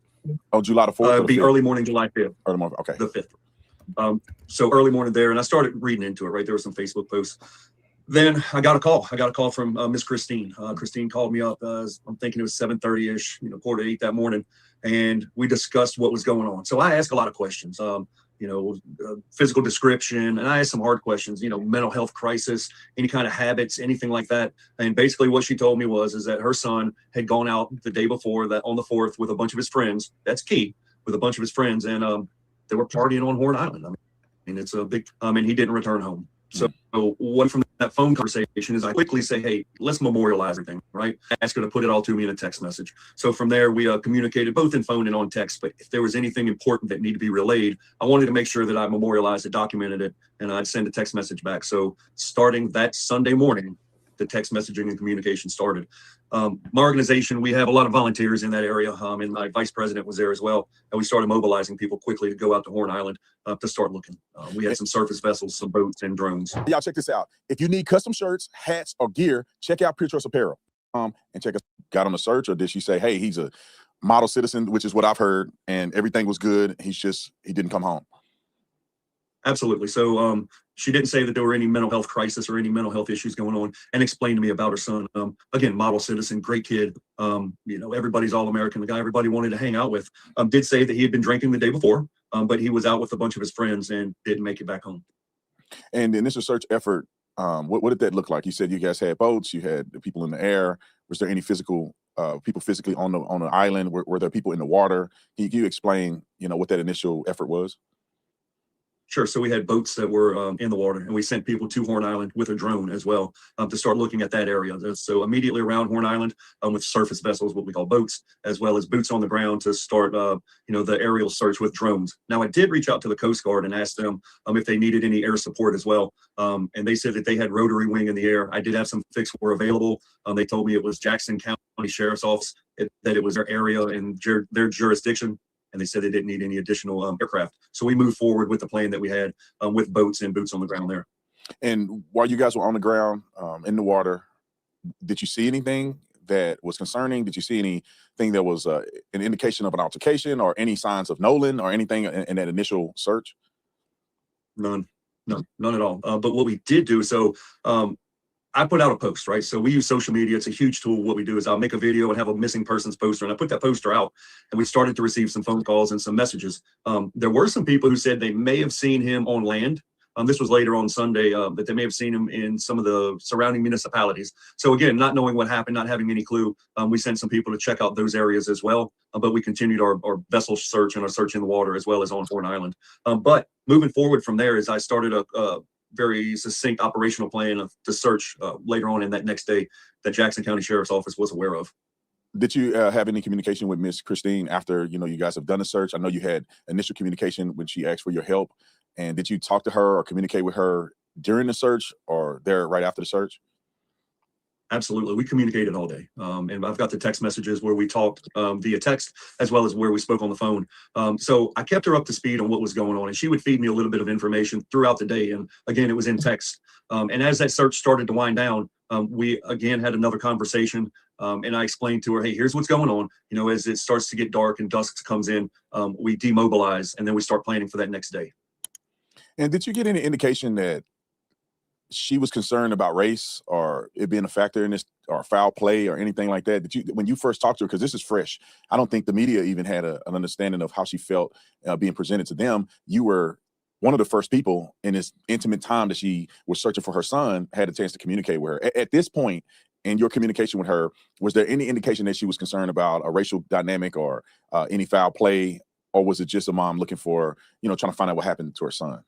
Oh, July the 4th? It'd be early morning, July 5th. Early morning, okay. The 5th. So early morning there, and I started reading into it, right? There were some Facebook posts. Then I got a call. I got a call from Miss Christine. Christine called me up. I'm thinking it was 7:30-ish, 7:45 that morning, and we discussed what was going on. So I asked a lot of questions, physical description, and I asked some hard questions, mental health crisis, any kind of habits, anything like that. And basically what she told me is that her son had gone out the day before that on the 4th with a bunch of his friends. That's key, with a bunch of his friends, and they were partying on Horn Island. I It's a big, and he didn't return home. So what from that phone conversation is I quickly say, hey, let's memorialize everything, right? Ask her to put it all to me in a text message. So from there, we communicated both in phone and on text. But if there was anything important that needed to be relayed, I wanted to make sure that I memorialized it, documented it, and I'd send a text message back. So starting that Sunday morning, the text messaging and communication started. My organization, we have a lot of volunteers in that area, and my vice president was there as well. And we started mobilizing people quickly to go out to Horn Island to start looking. We had some surface vessels, some boats, and drones. Y'all check this out. If you need custom shirts, hats, or gear, check out Pure Choice Apparel. And check us. Got on the search, or did she say, hey, he's a model citizen, which is what I've heard, and everything was good. He didn't come home. Absolutely. So she didn't say that there were any mental health crisis or any mental health issues going on, and explained to me about her son. Again, model citizen, great kid. Everybody's all-American, the guy everybody wanted to hang out with. Did say that he had been drinking the day before, but he was out with a bunch of his friends and didn't make it back home. And the initial search effort, what did that look like? You said you guys had boats, you had the people in the air. Was there any people physically on the island? Were there people in the water? Can you explain, what that initial effort was? Sure. So we had boats that were in the water, and we sent people to Horn Island with a drone as well to start looking at that area. So immediately around Horn Island with surface vessels, what we call boats, as well as boots on the ground to start, the aerial search with drones. Now, I did reach out to the Coast Guard and ask them if they needed any air support as well. And they said that they had rotary wing in the air. I did have some fixed were available. They told me it was Jackson County Sheriff's Office, that it was their area and their jurisdiction. And they said they didn't need any additional aircraft. So we moved forward with the plan that we had with boats and boots on the ground there. And while you guys were on the ground in the water, did you see anything that was concerning? Did you see anything that was an indication of an altercation or any signs of Nolan or anything in that initial search? None at all. But what we did do, so I put out a post, right? So we use social media. It's a huge tool. What we do is I'll make a video and have a missing persons poster, and I put that poster out, and we started to receive some phone calls and some messages. There were some people who said they may have seen him on land. This was later on Sunday, that they may have seen him in some of the surrounding municipalities. So again, not knowing what happened, not having any clue, we sent some people to check out those areas as well. But we continued our vessel search and our search in the water as well as on Horn Island. But moving forward from there is I started a very succinct operational plan of the search later on in that next day that Jackson County Sheriff's Office was aware of. Did you have any communication with Miss Christine after you guys have done the search? I know you had initial communication when she asked for your help, and did you talk to her or communicate with her during the search or there right after the search? Absolutely. We communicated all day. And I've got the text messages where we talked via text as well as where we spoke on the phone. So I kept her up to speed on what was going on, and she would feed me a little bit of information throughout the day. And again, it was in text. And as that search started to wind down, we again had another conversation. And I explained to her, hey, here's what's going on. As it starts to get dark and dusk comes in, we demobilize, and then we start planning for that next day. And did you get any indication that she was concerned about race or it being a factor in this or foul play or anything like that? Did you, when you first talked to her, because this is fresh, I don't think the media even had an understanding of how she felt being presented to them. You were one of the first people in this intimate time that she was searching for her son, had a chance to communicate with her. At this point in your communication with her, was there any indication that she was concerned about a racial dynamic or any foul play, or was it just a mom looking for, trying to find out what happened to her son?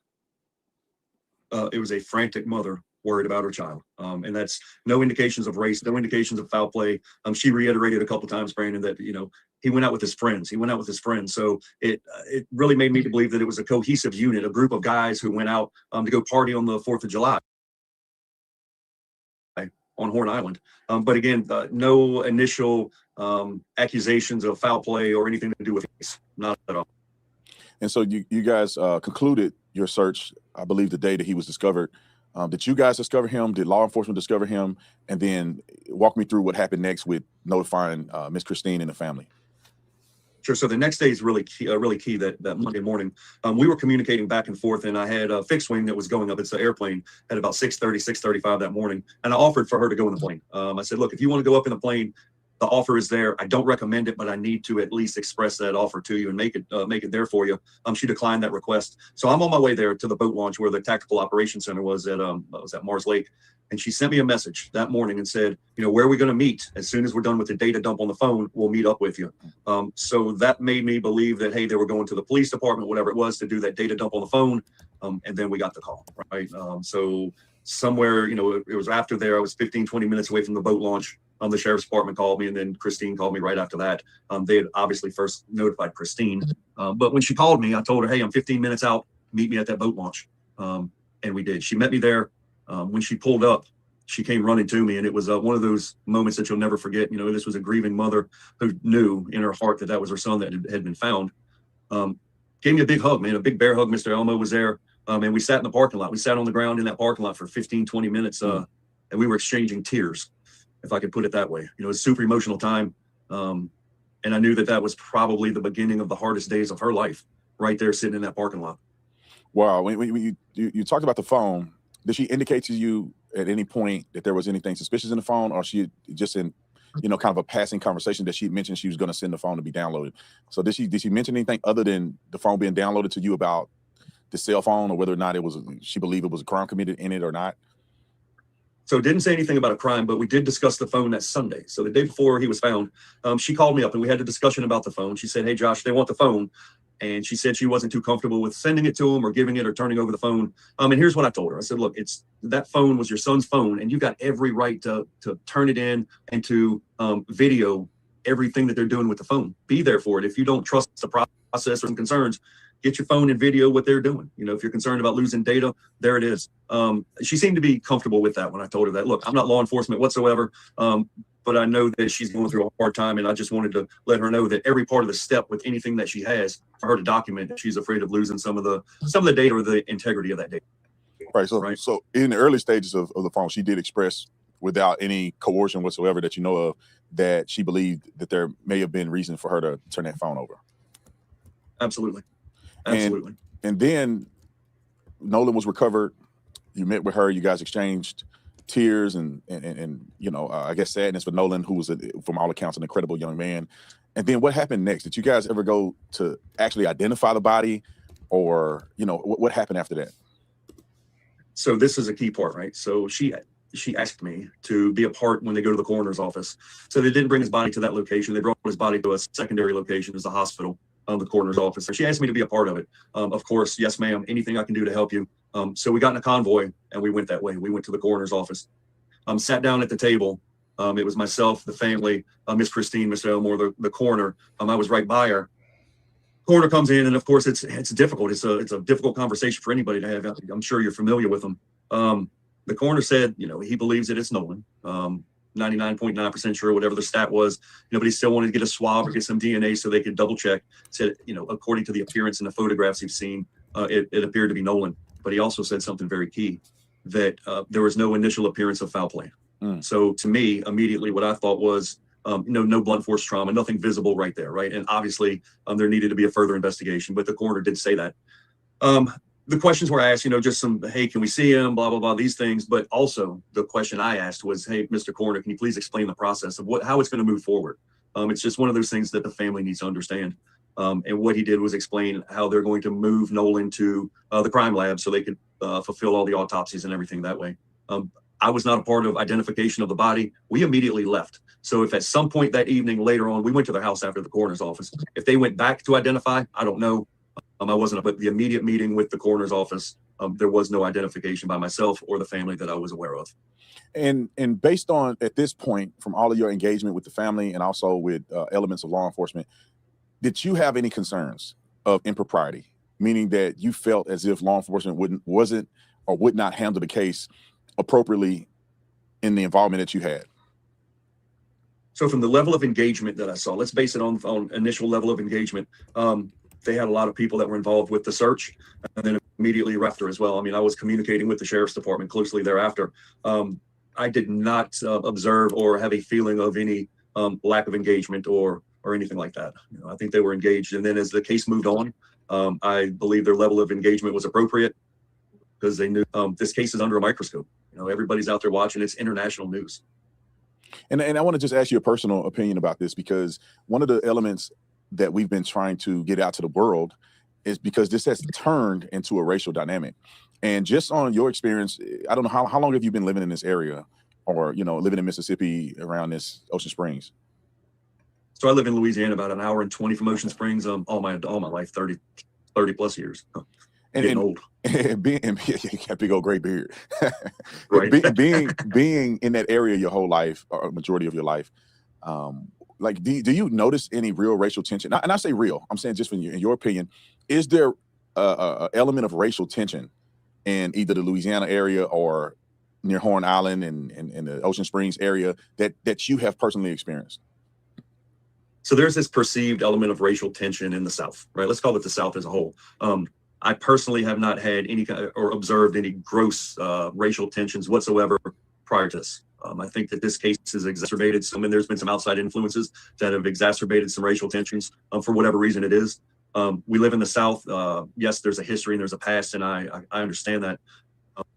It was a frantic mother worried about her child. And that's no indications of race, no indications of foul play. She reiterated a couple of times, Brandon, that, he went out with his friends. So it really made me believe that it was a cohesive unit, a group of guys who went out to go party on the 4th of July on Horn Island. But again, no initial accusations of foul play or anything to do with race, not at all. And so you guys concluded your search, I believe, the day that he was discovered. Did you guys discover him? Did law enforcement discover him? And then walk me through what happened next with notifying Miss Christine and the family. Sure. So the next day is really key. That Monday morning, we were communicating back and forth, and I had a fixed wing that was going up. It's an airplane at about 6:30, 6:35 that morning, and I offered for her to go in the plane. I said, look, if you want to go up in the plane, The offer is there. I don't recommend it, but I need to at least express that offer to you and make it there for you. She declined that request. So I'm on my way there to the boat launch where the Tactical Operations Center was at Mars Lake. And she sent me a message that morning and said, where are we going to meet? As soon as we're done with the data dump on the phone, we'll meet up with you. So that made me believe that, hey, they were going to the police department, whatever it was, to do that data dump on the phone. And then we got the call, right? So somewhere, it was after there, I was 15, 20 minutes away from the boat launch. The sheriff's department called me, and then Christine called me right after that. They had obviously first notified Christine. But when she called me, I told her, hey, I'm 15 minutes out. Meet me at that boat launch. And we did. She met me there. When she pulled up, she came running to me, and it was one of those moments that you'll never forget. This was a grieving mother who knew in her heart that was her son that had been found. Gave me a big hug, man, a big bear hug. Mr. Elmo was there, and we sat in the parking lot. We sat on the ground in that parking lot for 15, 20 minutes, and we were exchanging tears, if I could put it that way. It was a super emotional time, and I knew that was probably the beginning of the hardest days of her life, right there sitting in that parking lot. Wow. When you talked about the phone, did she indicate to you at any point that there was anything suspicious in the phone, or she just in, kind of a passing conversation that she mentioned she was going to send the phone to be downloaded? So did she mention anything other than the phone being downloaded to you about the cell phone, or whether or not she believed it was a crime committed in it or not? So didn't say anything about a crime, but we did discuss the phone that Sunday. So the day before he was found, she called me up and we had a discussion about the phone. She said, hey, Josh, they want the phone. And she said she wasn't too comfortable with sending it to him or giving it or turning over the phone. And here's what I told her. I said, look, that phone was your son's phone, and you got every right to turn it in and to video everything that they're doing with the phone. Be there for it. If you don't trust the process or some concerns, get your phone and video what they're doing. If you're concerned about losing data, there it is. She seemed to be comfortable with that when I told her that. Look, I'm not law enforcement whatsoever. But I know that she's going through a hard time, and I just wanted to let her know that every part of the step with anything that she has, for her to document that she's afraid of losing some of the data or the integrity of that data. Right. So in the early stages of the phone, she did express, without any coercion whatsoever that you know of, that she believed that there may have been reason for her to turn that phone over. Absolutely. And then Nolan was recovered. You met with her. You guys exchanged tears and I guess sadness for Nolan, who was from all accounts an incredible young man. And then what happened next? Did you guys ever go to actually identify the body, or what happened after that? So this is a key part, right? So she asked me to be a part when they go to the coroner's office. So they didn't bring his body to that location. They brought his body to a secondary location, as the hospital, the coroner's office. So she asked me to be a part of it. Of course, yes, ma'am. Anything I can do to help you. So we got in a convoy and we went that way. We went to the coroner's office. Sat down at the table. It was myself, the family, Miss Christine, Mr. Elmore, the coroner. I was right by her. Coroner comes in, and of course, it's difficult. It's a difficult conversation for anybody to have. I'm sure you're familiar with them. The coroner said, he believes that it's Nolan. 99.9% sure, whatever the stat was, but he still wanted to get a swab or get some DNA so they could double check. Said, according to the appearance in the photographs you've seen, it appeared to be Nolan. But he also said something very key, that there was no initial appearance of foul play. So to me, immediately what I thought was, no blunt force trauma, nothing visible right there, right? And obviously there needed to be a further investigation, but the coroner did say that. The questions were asked, just some, hey, can we see him, blah, blah, blah, these things. But also the question I asked was, hey, Mr. Coroner, can you please explain the process of how it's going to move forward? It's just one of those things that the family needs to understand. And what he did was explain how they're going to move Nolan to the crime lab so they could fulfill all the autopsies and everything that way. I was not a part of identification of the body. We immediately left. So if at some point that evening later on, we went to their house after the coroner's office, if they went back to identify, I don't know. I wasn't, but the immediate meeting with the coroner's office, there was no identification by myself or the family that I was aware of. And based on, at this point, from all of your engagement with the family and also with elements of law enforcement, did you have any concerns of impropriety, meaning that you felt as if law enforcement would not handle the case appropriately in the involvement that you had? So from the level of engagement that I saw, let's base it on initial level of engagement. They had a lot of people that were involved with the search, and then immediately after as well. I mean, I was communicating with the sheriff's department closely thereafter. I did not observe or have a feeling of any lack of engagement or anything like that. I think they were engaged. And then as the case moved on, I believe their level of engagement was appropriate because they knew this case is under a microscope. Everybody's out there watching. It's international news. And I want to just ask you a personal opinion about this, because one of the elements that we've been trying to get out to the world is because this has turned into a racial dynamic. And just on your experience, I don't know, how long have you been living in this area, or, you know, living in Mississippi around this Ocean Springs? So I live in Louisiana, about an hour and 20 from Ocean Springs, all my life, 30 plus years. Getting old. Being you got a big old gray beard. Right. being in that area your whole life, or a majority of your life, like, do you notice any real racial tension? And I say real, I'm saying just from in your opinion, is there a element of racial tension in either the Louisiana area or near Horn Island and the Ocean Springs area that you have personally experienced? So there's this perceived element of racial tension in the South, right? Let's call it the South as a whole. I personally have not had any or observed any gross racial tensions whatsoever prior to this. I think that this case has exacerbated some, and there's been some outside influences that have exacerbated some racial tensions for whatever reason it is. We live in the South. Yes, there's a history and there's a past, and I understand that.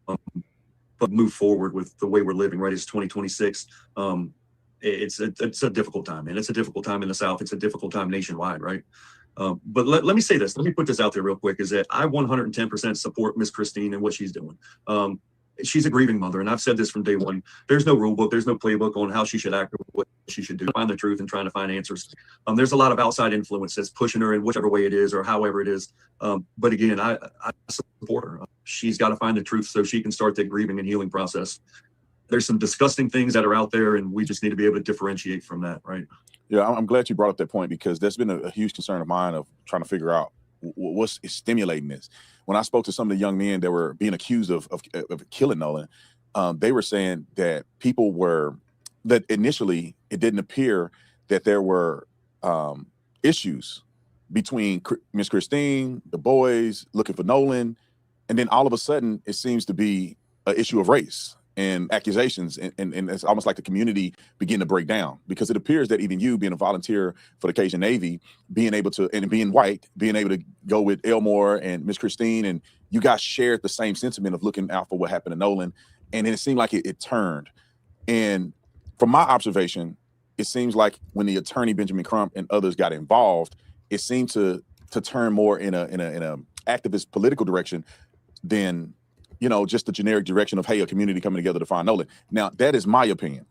But move forward with the way we're living, right? It's 2026. It's a difficult time, and it's a difficult time in the South. It's a difficult time nationwide, right? But let me say this. Let me put this out there real quick, is that I 110% support Miss Christine and what she's doing. She's a grieving mother, and I've said this from day one. There's no rule book. There's no playbook on how she should act or what she should do. Find the truth and trying to find answers. There's a lot of outside influence that's pushing her in whichever way it is or however it is. But again, I support her. She's got to find the truth so she can start that grieving and healing process. There's some disgusting things that are out there, and we just need to be able to differentiate from that, right? Yeah, I'm glad you brought up that point, because that's been a huge concern of mine, of trying to figure out what's stimulating this. When I spoke to some of the young men that were being accused of killing Nolan, they were saying that that initially it didn't appear that there were issues between Miss Christine, the boys looking for Nolan, and then all of a sudden it seems to be an issue of race and accusations, and it's almost like the community begin to break down, because it appears that even you, being a volunteer for the Cajun Navy, being able to, and being white, being able to go with Elmore and Miss Christine, and you guys shared the same sentiment of looking out for what happened to Nolan, and it seemed like it turned. And from my observation, it seems like when the attorney Benjamin Crump and others got involved, it seemed to turn more in a activist political direction than, you know, just the generic direction of, hey, a community coming together to find Nolan. Now, that is my opinion.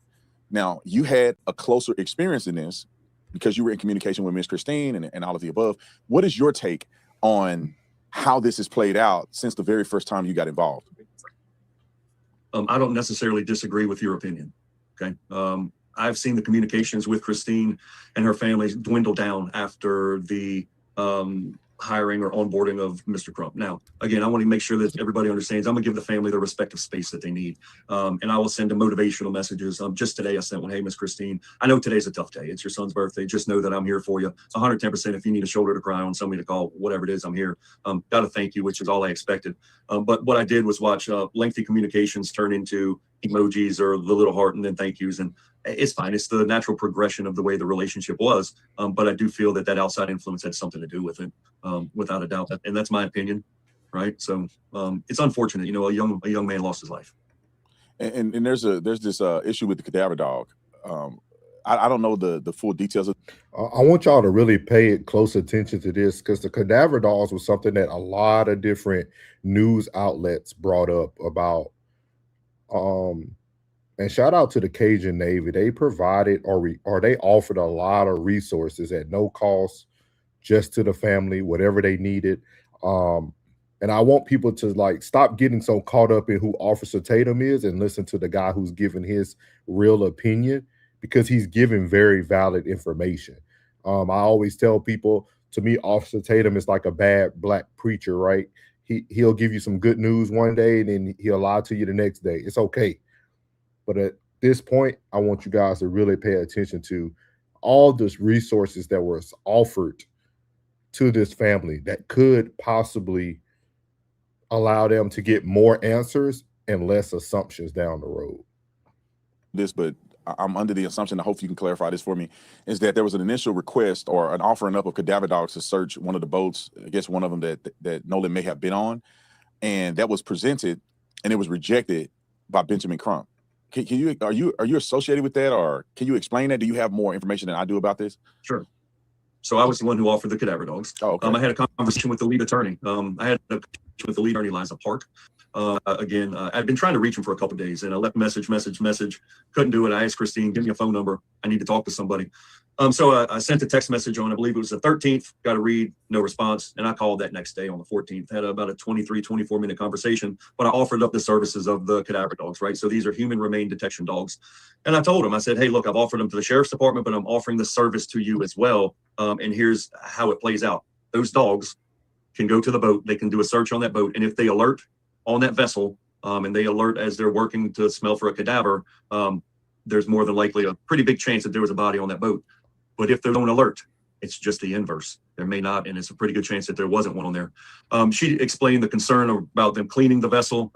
Now, you had a closer experience in this because you were in communication with Miss Christine and all of the above. What is your take on how this has played out since the very first time you got involved? I don't necessarily disagree with your opinion, okay? I've seen the communications with Christine and her family dwindle down after the hiring or onboarding of Mr. Crump. Now, again, I want to make sure that everybody understands I'm gonna give the family the respective space that they need. And I will send them motivational messages. Just today I sent one, hey, Miss Christine, I know today's a tough day. It's your son's birthday. Just know that I'm here for you. 110%. If you need a shoulder to cry on, somebody to call, whatever it is, I'm here. Got to thank you, which is all I expected. But what I did was watch lengthy communications turn into emojis or the little heart and then thank yous. And it's fine. It's the natural progression of the way the relationship was. But I do feel that outside influence had something to do with it, without a doubt. And that's my opinion, right? So it's unfortunate. You know, a young man lost his life. And there's this issue with the cadaver dog. I don't know the full details of. I want y'all to really pay close attention to this, because the cadaver dogs was something that a lot of different news outlets brought up about. And shout out to the Cajun Navy. They provided or they offered a lot of resources at no cost, just to the family, whatever they needed. And I want people to stop getting so caught up in who Officer Tatum is and listen to the guy who's giving his real opinion, because he's giving very valid information. I always tell people, to me, Officer Tatum is like a bad black preacher, right? He'll give you some good news one day and then he'll lie to you the next day. It's okay. But at this point, I want you guys to really pay attention to all those resources that were offered to this family that could possibly allow them to get more answers and less assumptions down the road. But I'm under the assumption, I hope you can clarify this for me, is that there was an initial request or an offering up of cadaver dogs to search one of the boats, I guess one of them that Nolan may have been on, and that was presented and it was rejected by Benjamin Crump. Can you are you associated with that, or can you explain that? Do you have more information than I do about this? Sure. So I was the one who offered the cadaver dogs. Oh, okay. I had a conversation with the lead attorney. I had a conversation with the lead attorney, Liza Park. Again, I've been trying to reach him for a couple of days, and I left message. Couldn't do it. I asked Christine, give me a phone number. I need to talk to somebody. So I sent a text message on, I believe it was the 13th, got a read, no response. And I called that next day on the 14th, had about a 24 minute conversation, but I offered up the services of the cadaver dogs, right? So these are human remain detection dogs. And I told him, I said, hey, look, I've offered them to the sheriff's department, but I'm offering the service to you as well. And here's how it plays out. Those dogs can go to the boat. They can do a search on that boat. And if they alert on that vessel, and they alert as they're working to smell for a cadaver, there's more than likely a pretty big chance that there was a body on that boat. But if they don't alert, it's just the inverse. There may not, and it's a pretty good chance that there wasn't one on there. She explained the concern about them cleaning the vessel.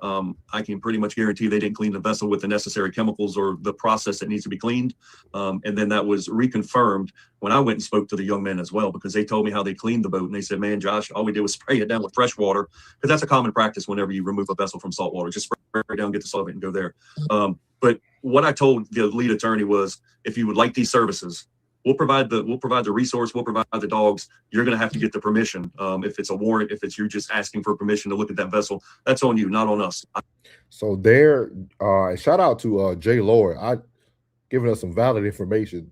I can pretty much guarantee they didn't clean the vessel with the necessary chemicals or the process that needs to be cleaned. And then that was reconfirmed when I went and spoke to the young men as well, because they told me how they cleaned the boat. And they said, man, Josh, all we did was spray it down with fresh water, because that's a common practice whenever you remove a vessel from salt water. Just spray it down, get the solvent, and go there. But what I told the lead attorney was, if you would like these services, we'll provide the resource, we'll provide the dogs. You're going to have to get the permission. If it's a warrant, if it's you're just asking for permission to look at that vessel, that's on you, not on us. So there, shout out to Jay Lord, giving us some valid information.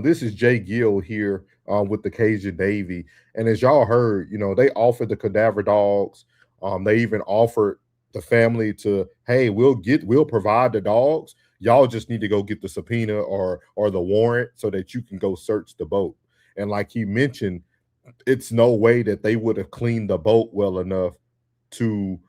This is Jay Gill here with the Cajun Navy, and as y'all heard, they offered the cadaver dogs. They even offered the family to, hey, we'll provide the dogs. Y'all just need to go get the subpoena or the warrant so that you can go search the boat. And like he mentioned, it's no way that they would have cleaned the boat well enough to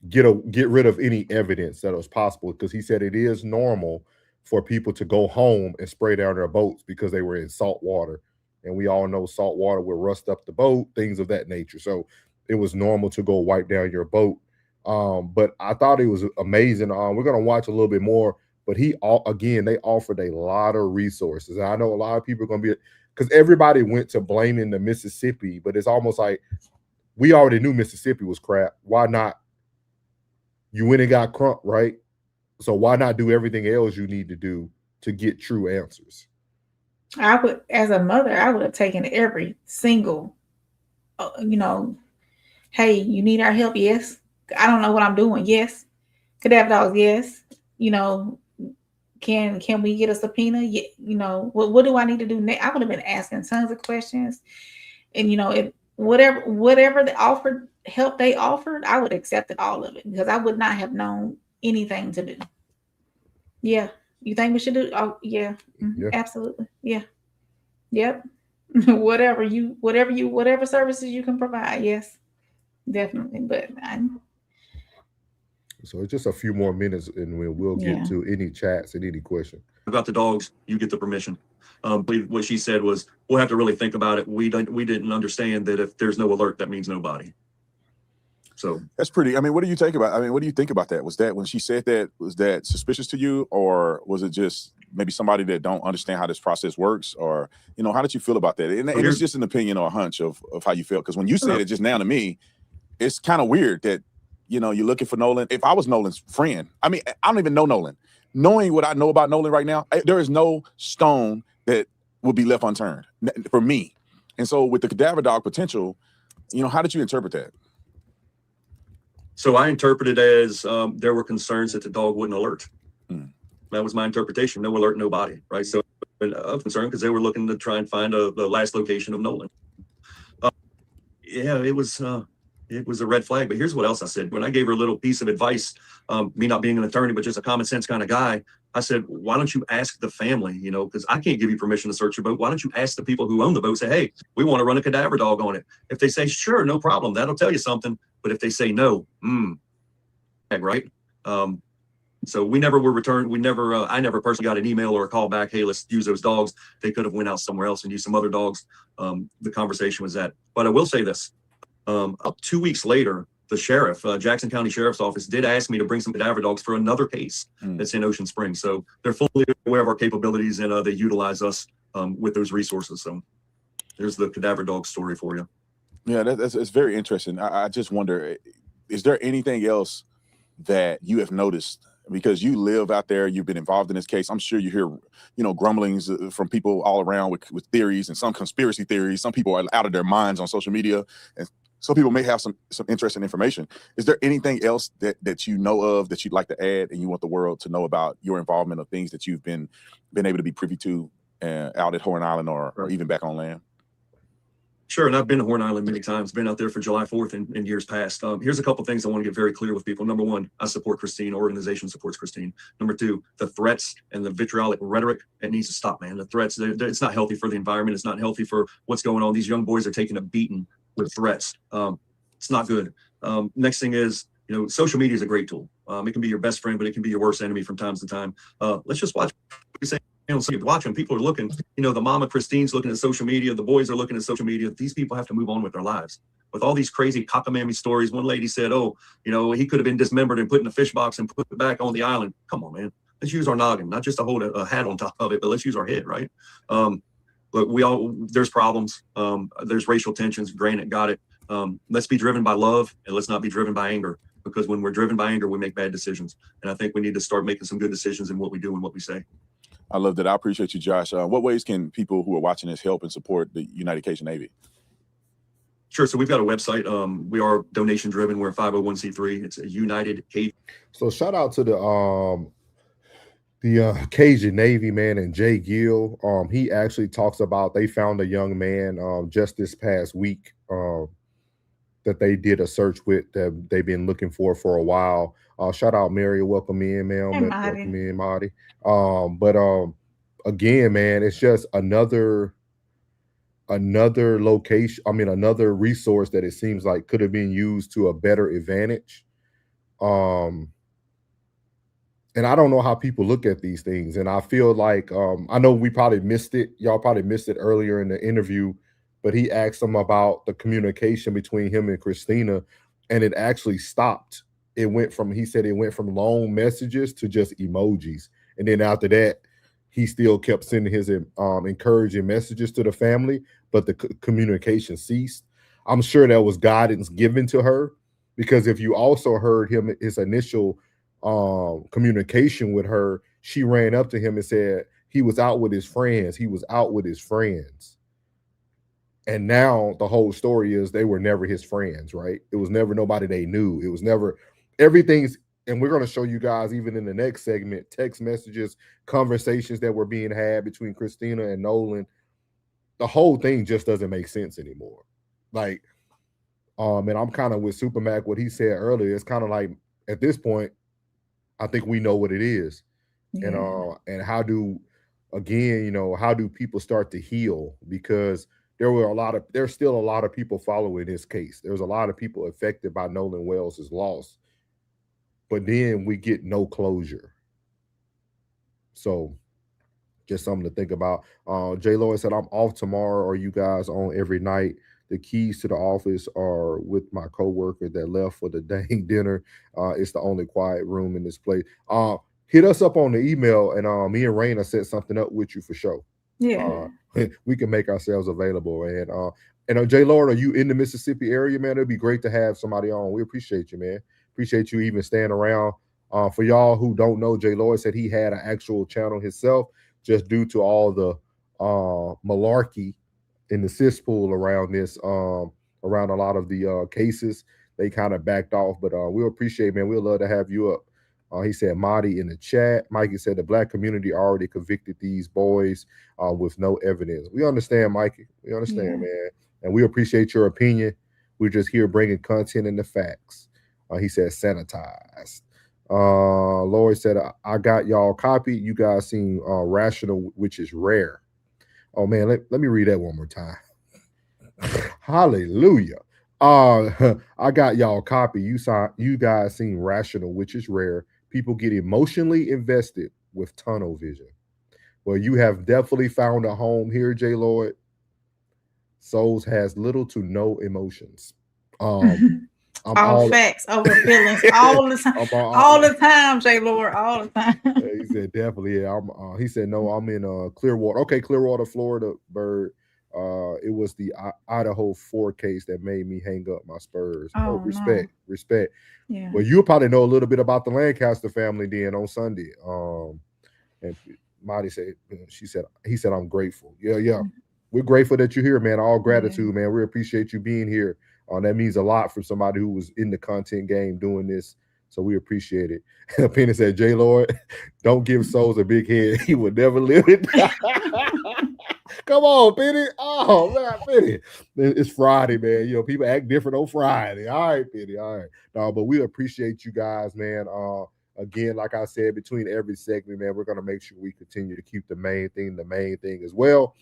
get rid of any evidence that was possible, because he said it is normal for people to go home and spray down their boats because they were in salt water. And we all know salt water will rust up the boat, things of that nature. So it was normal to go wipe down your boat. But I thought it was amazing. We're going to watch a little bit more, but they offered a lot of resources. And I know a lot of people are going to be, because everybody went to blaming the Mississippi, but it's almost like we already knew Mississippi was crap. Why not? You went and got Crump, right? So why not do everything else you need to do to get true answers? I would, as a mother, I would have taken every single, hey, you need our help? Yes. I don't know what I'm doing. Yes. Cadaver dogs. Yes. Can we get a subpoena? What do I need to do next? I would have been asking tons of questions, and if whatever the offered help they offered, I would have accepted all of it, because I would not have known anything to do. Yeah. You think we should do? Oh, yeah. Yeah. Absolutely. Yeah. Yep. whatever services you can provide. Yes, definitely. But so it's just a few more minutes, and we'll get to any chats and any question about the dogs. You get the permission. What she said was, we'll have to really think about it. We didn't understand that if there's no alert, that means nobody. So that's pretty. I mean, what do you think about? I mean, what do you think about that? Was that, when she said that, was that suspicious to you, or was it just maybe somebody that don't understand how this process works, or how did you feel about that? And it's just an opinion or a hunch of how you felt, because when you said it just now to me, it's kind of weird that you're looking for Nolan. If I was Nolan's friend, I mean, I don't even know Nolan. Knowing what I know about Nolan right now, there is no stone that would be left unturned for me. And so with the cadaver dog potential, how did you interpret that? So I interpreted as there were concerns that the dog wouldn't alert. That was my interpretation. No alert, no body, right? So of concern, because they were looking to try and find the last location of Nolan. It was a red flag. But here's what else I said. When I gave her a little piece of advice, me not being an attorney, but just a common sense kind of guy, I said, why don't you ask the family, because I can't give you permission to search your boat. Why don't you ask the people who own the boat, say, hey, we want to run a cadaver dog on it. If they say, sure, no problem, that'll tell you something. But if they say no, right? So we never were returned. I never personally got an email or a call back, hey, let's use those dogs. They could have went out somewhere else and used some other dogs. The conversation was that. But I will say this, 2 weeks later, the sheriff, Jackson County Sheriff's Office, did ask me to bring some cadaver dogs for another case that's in Ocean Springs. So they're fully aware of our capabilities, and they utilize us with those resources. So there's the cadaver dog story for you. Yeah, it's very interesting. I just wonder, is there anything else that you have noticed because you live out there, you've been involved in this case. I'm sure you hear, grumblings from people all around with theories and some conspiracy theories. Some people are out of their minds on social media, and some people may have some interesting information. Is there anything else that you know of that you'd like to add and you want the world to know about your involvement of things that you've been able to be privy to out at Horn Island or even back on land? Sure, and I've been to Horn Island many times, been out there for July 4th in years past. Here's a couple of things I want to get very clear with people. Number one, I support Christine. Organization supports Christine. Number two, the threats and the vitriolic rhetoric, it needs to stop, man. The threats, it's not healthy for the environment. It's not healthy for what's going on. These young boys are taking a beating with threats. It's not good. Next thing is, social media is a great tool. It can be your best friend, but it can be your worst enemy from time to time. Let's just watch what you say. Watching, people are looking, the mama Christine's looking at social media, the boys are looking at social media. These people have to move on with their lives. With all these crazy cockamamie stories, one lady said, he could have been dismembered and put in a fish box and put it back on the island. Come on, man. Let's use our noggin, not just to hold a hat on top of it, but let's use our head, right? Look, there's problems. There's racial tensions. Granted, got it. Let's be driven by love and let's not be driven by anger, because when we're driven by anger, we make bad decisions. And I think we need to start making some good decisions in what we do and what we say. I love that. I appreciate you, Josh. What ways can people who are watching this help and support the United Cajun Navy? Sure. So we've got a website. We are donation driven. We're a 501c3. It's a United Cajun. So shout out to the Cajun Navy, man, and Jay Gill. He actually talks about they found a young man just this past week that they did a search with that they've been looking for a while. Shout out Mary, welcome in, man. Hey, Welcome in, Marty. But again, man, it's just another location. I mean, another resource that it seems like could have been used to a better advantage. And I don't know how people look at these things. And I feel like I know we probably missed it. Y'all probably missed it earlier in the interview, but he asked him about the communication between him and Christina, and it actually stopped. He said it went from long messages to just emojis. And then after that, he still kept sending his encouraging messages to the family, but the communication ceased. I'm sure that was guidance given to her, because if you also heard his initial communication with her, she ran up to him and said he was out with his friends. He was out with his friends. And now the whole story is they were never his friends, right? It was never nobody they knew. It was never everything's, and we're going to show you guys even in the next segment, text messages, conversations that were being had between Christina and Nolan. The whole thing just doesn't make sense anymore. Like, and I'm kind of with Supermac, what he said earlier. It's kind of like at this point, I think we know what it is. Yeah. And how do people start to heal? Because there's still a lot of people following this case. There's a lot of people affected by Nolan Wells' loss, but then we get no closure. So just something to think about. J. Lloyd said, I'm off tomorrow. Are you guys on every night? The keys to the office are with my coworker that left for the dang dinner. It's the only quiet room in this place. Hit us up on the email, and me and Raina set something up with you for sure. Yeah. We can make ourselves available. And J. Lord, are you in the Mississippi area, man? It'd be great to have somebody on. We appreciate you, man. Appreciate you even staying around. For y'all who don't know, J. Lloyd said he had an actual channel himself, just due to all the malarkey in the cesspool around this, around a lot of the cases. They kind of backed off, but we'll appreciate, man. We'd love to have you up. He said, Marty in the chat. Mikey said the black community already convicted these boys with no evidence. We understand, Mikey. We understand, man. And we appreciate your opinion. We're just here bringing content and the facts. He said sanitized. Lori said, I got y'all copy. You guys seem rational, which is rare. Oh, man, let me read that one more time. Hallelujah. I got y'all copy. You guys seem rational, which is rare. People get emotionally invested with tunnel vision. Well, you have definitely found a home here, J. Lloyd. Souls has little to no emotions. All facts over feelings all the time. All the time, J. Lloyd, all the time. He said definitely. Yeah. He said no. I'm in Clearwater. Okay, Clearwater, Florida. Bird. it was the Idaho 4 case that made me hang up my Spurs. Oh, respect, no. respect. Yeah. Well, you'll probably know a little bit about the Lancaster family then on Sunday. And Marty said, he said, I'm grateful. Yeah. We're grateful that you're here, man. All gratitude, man. We appreciate you being here. That means a lot for somebody who was in the content game doing this. So we appreciate it. Penny said, J. Lord, don't give Souls a big head. He would never live it. Come on, Penny. Oh, man, Penny. It's Friday, man. You know, people act different on Friday. All right, Penny. All right. No, but we appreciate you guys, man. Again, like I said, between every segment, man, we're going to make sure we continue to keep the main thing as well.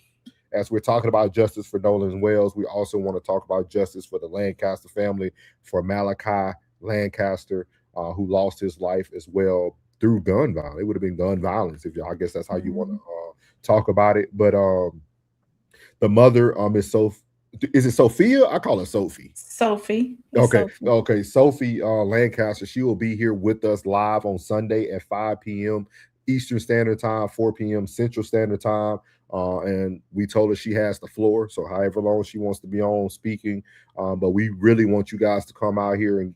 As we're talking about justice for Nolan Wells, we also want to talk about justice for the Lancaster family, for Malachi Lancaster, who lost his life as well through gun violence. It would have been gun violence, I guess that's how you want to talk about it. But the mother is it Sophia? I call her Sophie. Sophie. Okay. Sophie Lancaster, she will be here with us live on Sunday at 5 p.m. Eastern Standard Time, 4 p.m. Central Standard Time. And we told her she has the floor, so however long she wants to be on speaking. But we really want you guys to come out here and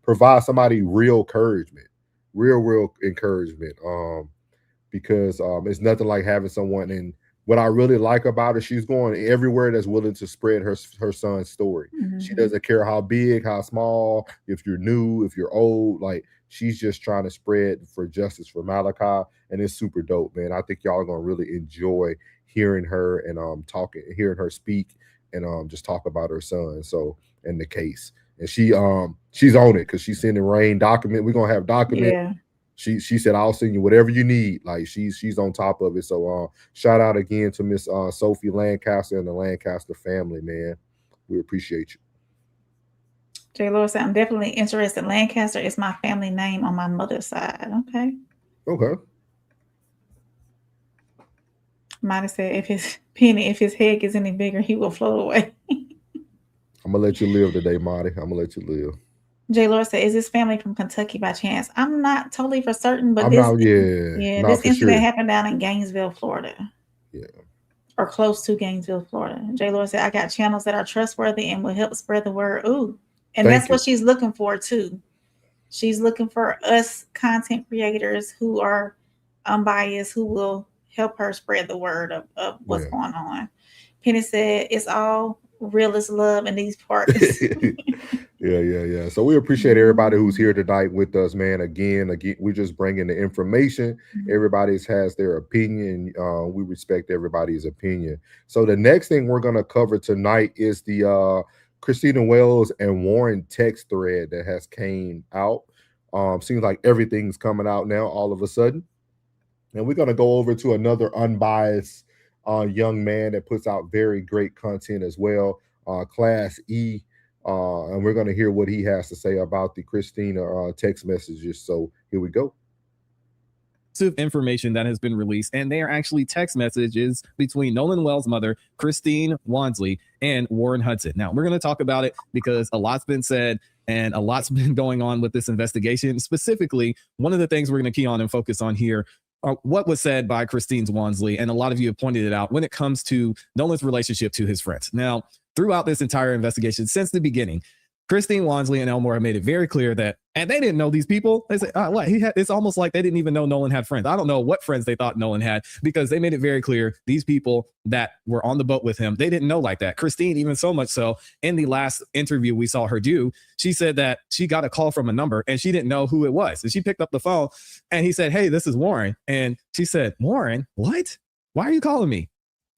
provide somebody real encouragement, real encouragement. Because it's nothing like having someone. And what I really like about her, she's going everywhere that's willing to spread her son's story. Mm-hmm. She doesn't care how big, how small, if you're new, if you're old, like she's just trying to spread for justice for Malachi. And it's super dope, man. I think y'all are going to really enjoy hearing her and hearing her speak and just talk about her son. So, and the case. And she's on it because she's sending Rain document. We're gonna have document. Yeah. She said, I'll send you whatever you need. Like she's on top of it. So shout out again to Miss Sophie Lancaster and the Lancaster family, man. We appreciate you. J. Lord said, I'm definitely interested. Lancaster is my family name on my mother's side. Okay. Might have said if his head gets any bigger, he will float away. I'm gonna let you live today, Marty. I'm gonna let you live. J. Lord said, is this family from Kentucky by chance? I'm not totally for certain, but this incident happened down in Gainesville, Florida. Yeah. Or close to Gainesville, Florida. J. Lord said, I got channels that are trustworthy and will help spread the word. Ooh. And that's what she's looking for too. She's looking for us content creators who are unbiased, who will help her spread the word of what's going on. Penny said, it's all real as love in these parts. Yeah. So we appreciate everybody who's here tonight with us, man. Again, we're just bringing the information. Everybody has their opinion. We respect everybody's opinion. So the next thing we're going to cover tonight is the Christina Wells and Warren text thread that has came out. Seems like everything's coming out now all of a sudden. And we're going to go over to another unbiased young man that puts out very great content as well, Class E. And we're going to hear what he has to say about the Christina text messages. So here we go. Information that has been released, and they are actually text messages between Nolan Wells' mother, Christine Wansley, and Warren Hudson. Now, we're going to talk about it because a lot's been said and a lot's been going on with this investigation. Specifically, one of the things we're going to key on and focus on here are what was said by Christine Wansley, and a lot of you have pointed it out when it comes to Nolan's relationship to his friends. Now, throughout this entire investigation, since the beginning, Christine Wansley and Elmore have made it very clear that, and they didn't know these people. They said, what? It's almost like they didn't even know Nolan had friends. I don't know what friends they thought Nolan had, because they made it very clear these people that were on the boat with him, they didn't know like that. Christine, even so much so, in the last interview we saw her do, she said that she got a call from a number and she didn't know who it was. And she picked up the phone and he said, hey, this is Warren. And she said, Warren, what? Why are you calling me?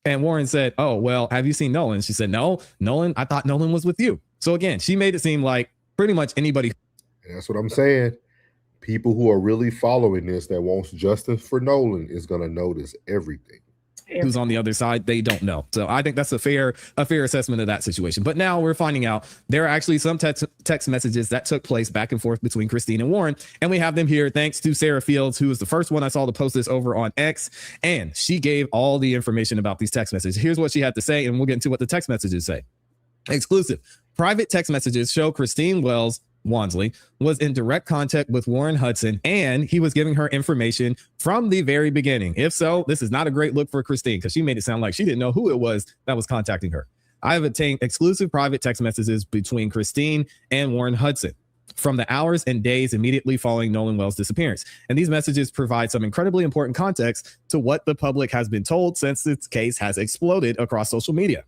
And Warren said, oh, well, have you seen Nolan? She said, no, Nolan, I thought Nolan was with you. So again, she made it seem like pretty much anybody. That's what I'm saying. People who are really following this that wants justice for Nolan is going to notice everything. Who's on the other side, they don't know. So I think that's a fair assessment of that situation. But now we're finding out there are actually some text messages that took place back and forth between Christine and Warren. And we have them here thanks to Sarah Fields, who was the first one I saw to post this over on X. And she gave all the information about these text messages. Here's what she had to say, and we'll get into what the text messages say. Exclusive. Private text messages show Christine Wells Wansley was in direct contact with Warren Hudson, and he was giving her information from the very beginning. If so, this is not a great look for Christine, because she made it sound like she didn't know who it was that was contacting her. I have obtained exclusive private text messages between Christine and Warren Hudson from the hours and days immediately following Nolan Wells' disappearance. And these messages provide some incredibly important context to what the public has been told since this case has exploded across social media.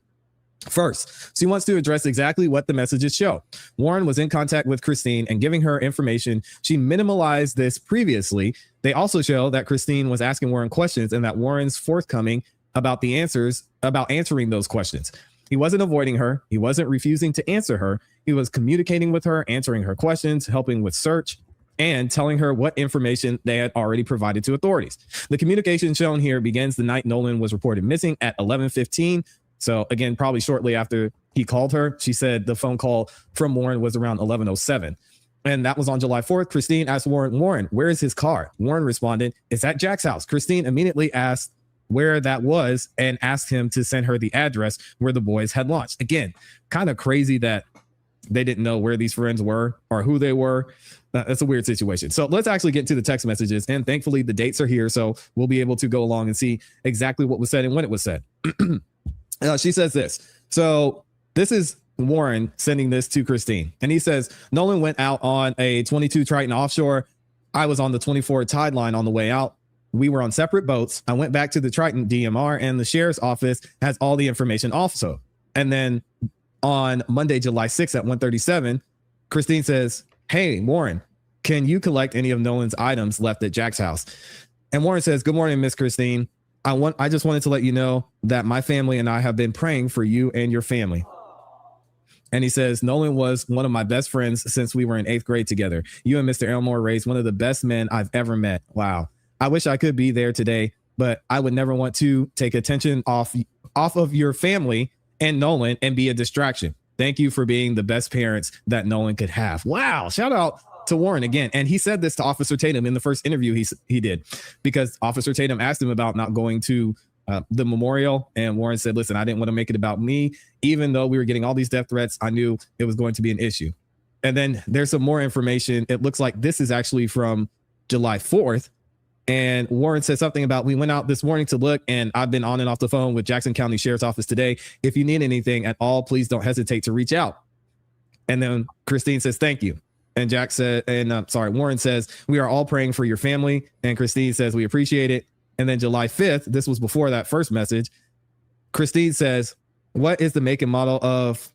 First, she wants to address exactly what the messages show. Warren was in contact with Christine and giving her information. She minimalized this previously. They also show that Christine was asking Warren questions and that Warren's forthcoming about answering those questions. He wasn't avoiding her. He wasn't refusing to answer her. He was communicating with her, answering her questions, helping with search, and telling her what information they had already provided to authorities. The communication shown here begins the night Nolan was reported missing at 11:15. So again, probably shortly after he called her. She said the phone call from Warren was around 11:07. And that was on July 4th. Christine asked Warren, where is his car? Warren responded, it's at Jack's house. Christine immediately asked where that was and asked him to send her the address where the boys had launched. Again, kind of crazy that they didn't know where these friends were or who they were. That's a weird situation. So let's actually get to the text messages. And thankfully, the dates are here. So we'll be able to go along and see exactly what was said and when it was said. She says this. So this is Warren sending this to Christine. And he says, Nolan went out on a 22 Triton offshore. I was on the 24 Tide line on the way out. We were on separate boats. I went back to the Triton DMR and the sheriff's office has all the information also. And then on Monday, July 6th at 1:37, Christine says, hey, Warren, can you collect any of Nolan's items left at Jack's house? And Warren says, good morning, Miss Christine. I just wanted to let you know that my family and I have been praying for you and your family. And he says, Nolan was one of my best friends since we were in 8th grade together. You and Mr. Elmore raised one of the best men I've ever met. Wow. I wish I could be there today, but I would never want to take attention off of your family and Nolan and be a distraction. Thank you for being the best parents that Nolan could have. Wow. Shout out to Warren again. And he said this to Officer Tatum in the first interview he did, because Officer Tatum asked him about not going to the memorial. And Warren said, listen, I didn't want to make it about me. Even though we were getting all these death threats, I knew it was going to be an issue. And then there's some more information. It looks like this is actually from July 4th. And Warren said something about, we went out this morning to look, and I've been on and off the phone with Jackson County Sheriff's Office today. If you need anything at all, please don't hesitate to reach out. And then Christine says, thank you. And Warren says, we are all praying for your family. And Christine says, we appreciate it. And then July 5th, this was before that first message, Christine says, what is the make and model of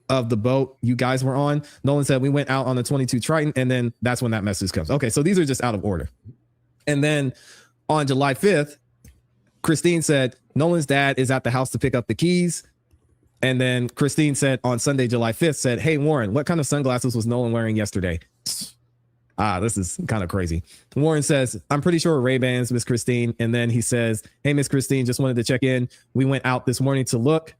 the boat you guys were on? Nolan said, we went out on the 22 Triton. And then that's when that message comes. Okay, so these are just out of order. And then on July 5th, Christine said, Nolan's dad is at the house to pick up the keys. And then Christine said on Sunday, July 5th, said, hey, Warren, what kind of sunglasses was Nolan wearing yesterday? This is kind of crazy. Warren says, I'm pretty sure Ray-Bans, Miss Christine. And then he says, hey, Miss Christine, just wanted to check in. We went out this morning to look,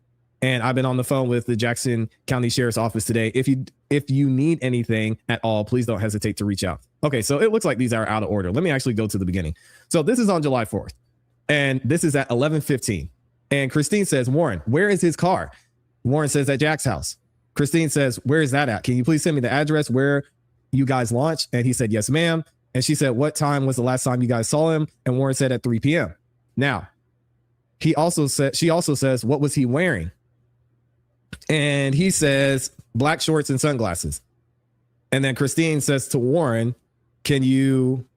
and I've been on the phone with the Jackson County Sheriff's Office today. If you need anything at all, please don't hesitate to reach out. Okay, so it looks like these are out of order. Let me actually go to the beginning. So this is on July 4th, and this is at 11:15. And Christine says, Warren, where is his car? Warren says, at Jack's house. Christine says, where is that at? Can you please send me the address where you guys launched? And he said, yes, ma'am. And she said, what time was the last time you guys saw him? And Warren said at 3 p.m. Now, she also says, what was he wearing? And he says, black shorts and sunglasses. And then Christine says to Warren, can you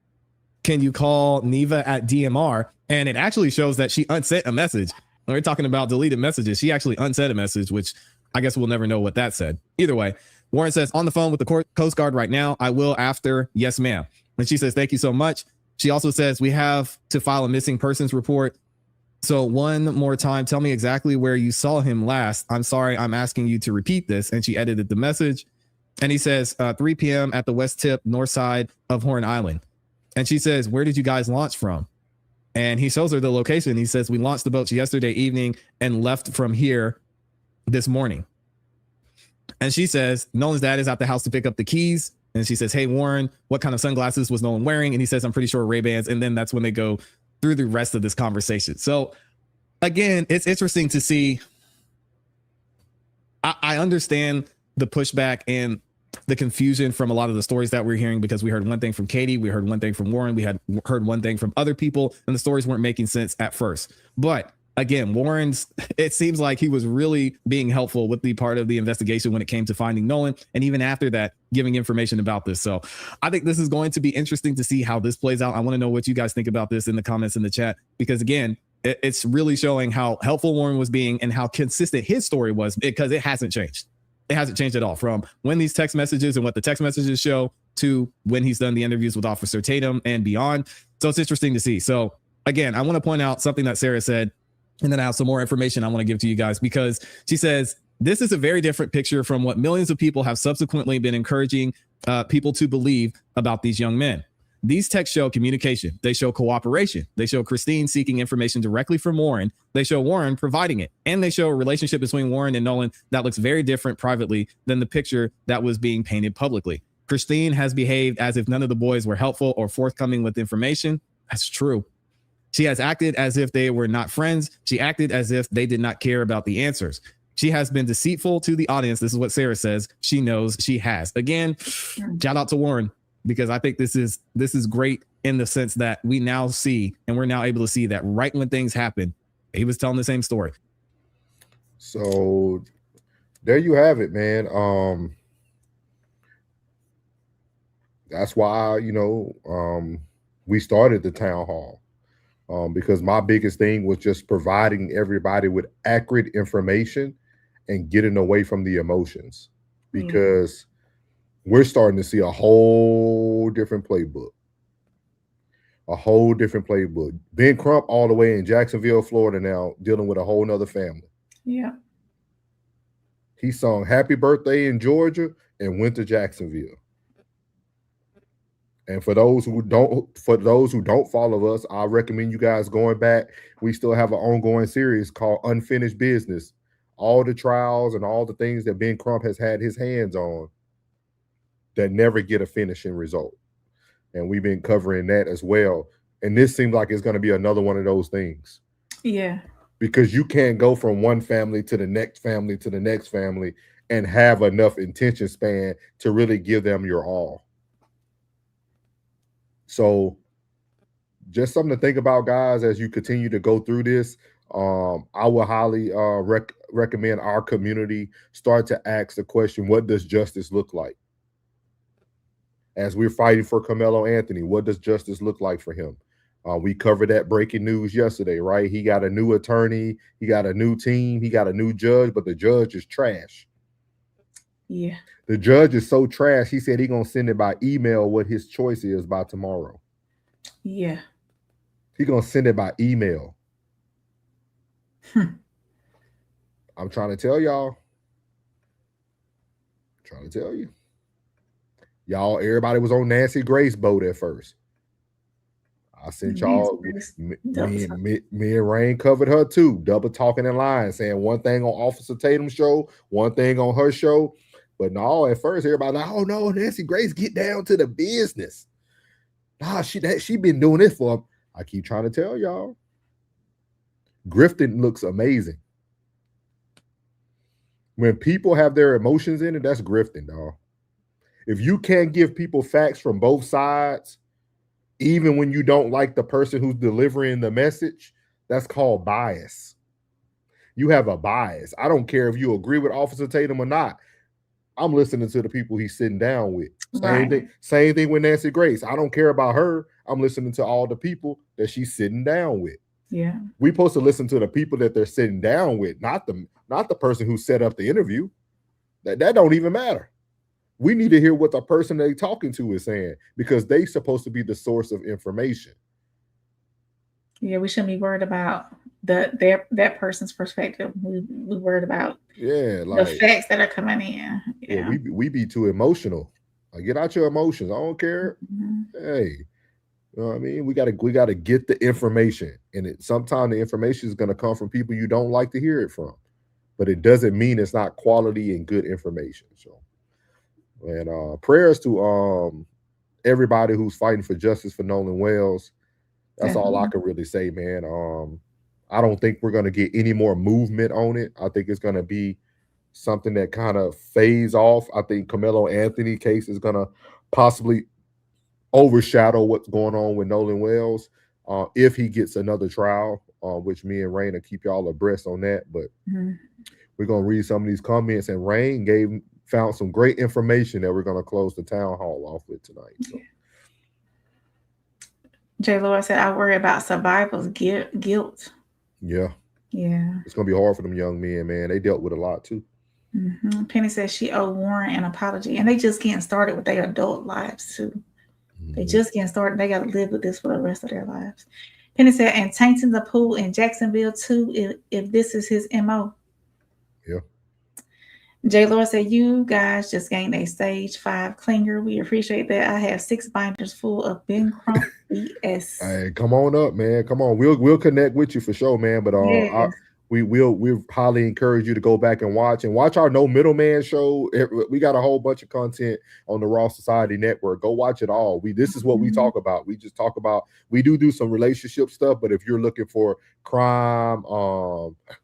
call Neva at DMR? And it actually shows that she unsent a message. We're talking about deleted messages. She actually unsent a message, which I guess we'll never know what that said. Either way, Warren says, on the phone with the Coast Guard right now. I will after. Yes, ma'am. And she says, thank you so much. She also says, we have to file a missing persons report. So one more time, tell me exactly where you saw him last. I'm sorry, I'm asking you to repeat this. And she edited the message. And he says, 3 p.m. at the west tip, north side of Horn Island. And she says, where did you guys launch from? And he shows her the location. He says, we launched the boats yesterday evening and left from here this morning. And she says, Nolan's dad is at the house to pick up the keys. And she says, hey, Warren, what kind of sunglasses was Nolan wearing? And he says, I'm pretty sure Ray-Bans. And then that's when they go through the rest of this conversation. So again, it's interesting to see. I understand the pushback and the confusion from a lot of the stories that we're hearing, because we heard one thing from Katie, we heard one thing from Warren, we had heard one thing from other people, and the stories weren't making sense at first. But again, it seems like he was really being helpful with the part of the investigation when it came to finding Nolan. And even after that, giving information about this. So I think this is going to be interesting to see how this plays out. I want to know what you guys think about this in the comments in the chat, because again, it's really showing how helpful Warren was being and how consistent his story was, because it hasn't changed. It hasn't changed at all from when these text messages and what the text messages show to when he's done the interviews with Officer Tatum and beyond. So it's interesting to see. So again, I want to point out something that Sarah said, and then I have some more information I want to give to you guys, because she says, this is a very different picture from what millions of people have subsequently been encouraging people to believe about these young men. These texts show communication. They show cooperation. They show Christine seeking information directly from Warren. They show Warren providing it. And they show a relationship between Warren and Nolan that looks very different privately than the picture that was being painted publicly. Christine has behaved as if none of the boys were helpful or forthcoming with information. That's true. She has acted as if they were not friends. She acted as if they did not care about the answers. She has been deceitful to the audience. This is what Sarah says. She knows she has. Again, shout out to Warren, because I think this is great in the sense that we now see, and we're now able to see that right when things happen, he was telling the same story. So there you have it, man. That's why, we started the town hall. Because my biggest thing was just providing everybody with accurate information and getting away from the emotions, because we're starting to see a whole different playbook. Ben Crump all the way in Jacksonville, Florida now, dealing with a whole nother family. Yeah. He sung Happy Birthday in Georgia and went to Jacksonville. And for those who don't follow us, I recommend you guys going back. We still have an ongoing series called Unfinished Business. All the trials and all the things that Ben Crump has had his hands on that never get a finishing result. And we've been covering that as well. And this seems like it's going to be another one of those things. Yeah. Because you can't go from one family to the next family to the next family and have enough attention span to really give them your all. So just something to think about, guys, as you continue to go through this. I will highly recommend our community start to ask the question, what does justice look like? As we're fighting for Carmelo Anthony, what does justice look like for him? We covered that breaking news yesterday, right? He got a new attorney, he got a new team, he got a new judge, but the judge is trash. Yeah. The judge is so trash, he said he's going to send it by email what his choice is by tomorrow. Yeah. He's going to send it by email. I'm trying to tell y'all. Y'all, everybody was on Nancy Grace boat at first. I sent y'all, me and Rain covered her too, double talking and lying, saying one thing on Officer Tatum's show, one thing on her show. But no, at first everybody like, oh no, Nancy Grace, get down to the business. Nah, she been doing this for. I keep trying to tell y'all. Grifting looks amazing. When people have their emotions in it, that's grifting, dog. If you can't give people facts from both sides, even when you don't like the person who's delivering the message, that's called bias. You have a bias. I don't care if you agree with Officer Tatum or not. I'm listening to the people he's sitting down with. Same thing with Nancy Grace. I don't care about her. I'm listening to all the people that she's sitting down with. Yeah. We're supposed to listen to the people that they're sitting down with, not the person who set up the interview. That don't even matter. We need to hear what the person they're talking to is saying, because they're supposed to be the source of information. Yeah, we shouldn't be worried about that person's perspective. We worried about the facts that are coming in. Yeah, we be too emotional. Like, get out your emotions. I don't care. Hey, you know what I mean? We gotta get the information, and sometimes the information is gonna come from people you don't like to hear it from, but it doesn't mean it's not quality and good information. So, and prayers to everybody who's fighting for justice for Nolan Wells. That's all I can really say, man. I don't think we're going to get any more movement on it. I think it's going to be something that kind of fades off. I think Carmelo Anthony case is going to possibly overshadow what's going on with Nolan Wells if he gets another trial. which me and Raina keep y'all abreast on that. But we're gonna read some of these comments, and Rain found some great information that we're gonna close the town hall off with tonight. So. J. Laura said, I worry about survivor's guilt. Yeah. Yeah. It's going to be hard for them young men, man. They dealt with a lot, too. Penny says she owed Warren an apology. And they just getting started with their adult lives, too. They just getting started. They got to live with this for the rest of their lives. Penny said, and tainting the pool in Jacksonville, too, if this is his MO. Yeah. J. Laura said, you guys just gained a stage 5 clinger. We appreciate that. I have 6 binders full of Ben Crump BS. Hey, come on up, man. Come on. We'll connect with you for sure, man. But Yes. we highly encourage you to go back and watch our No Middleman show. We got a whole bunch of content on the Raw Society Network. Go watch it all. This is what we talk about. We just talk about, we do some relationship stuff, but if you're looking for crime,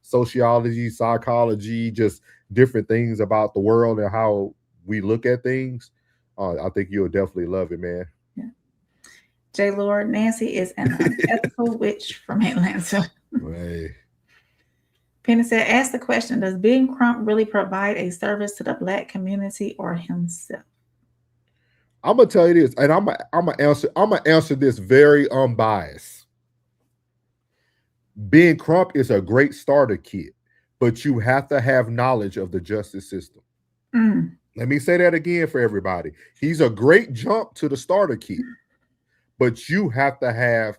sociology, psychology, just different things about the world and how we look at things, I think you'll definitely love it, man. Yeah. J. Lord, Nancy is an unethical witch from Atlanta. Hey. Penny said, ask the question, does Ben Crump really provide a service to the Black community or himself? I'm gonna tell you this, and I'm gonna answer this very unbiased. Ben Crump is a great starter kit, but you have to have knowledge of the justice system. Let me say that again for everybody. He's a great jump to the starter kit, but you have to have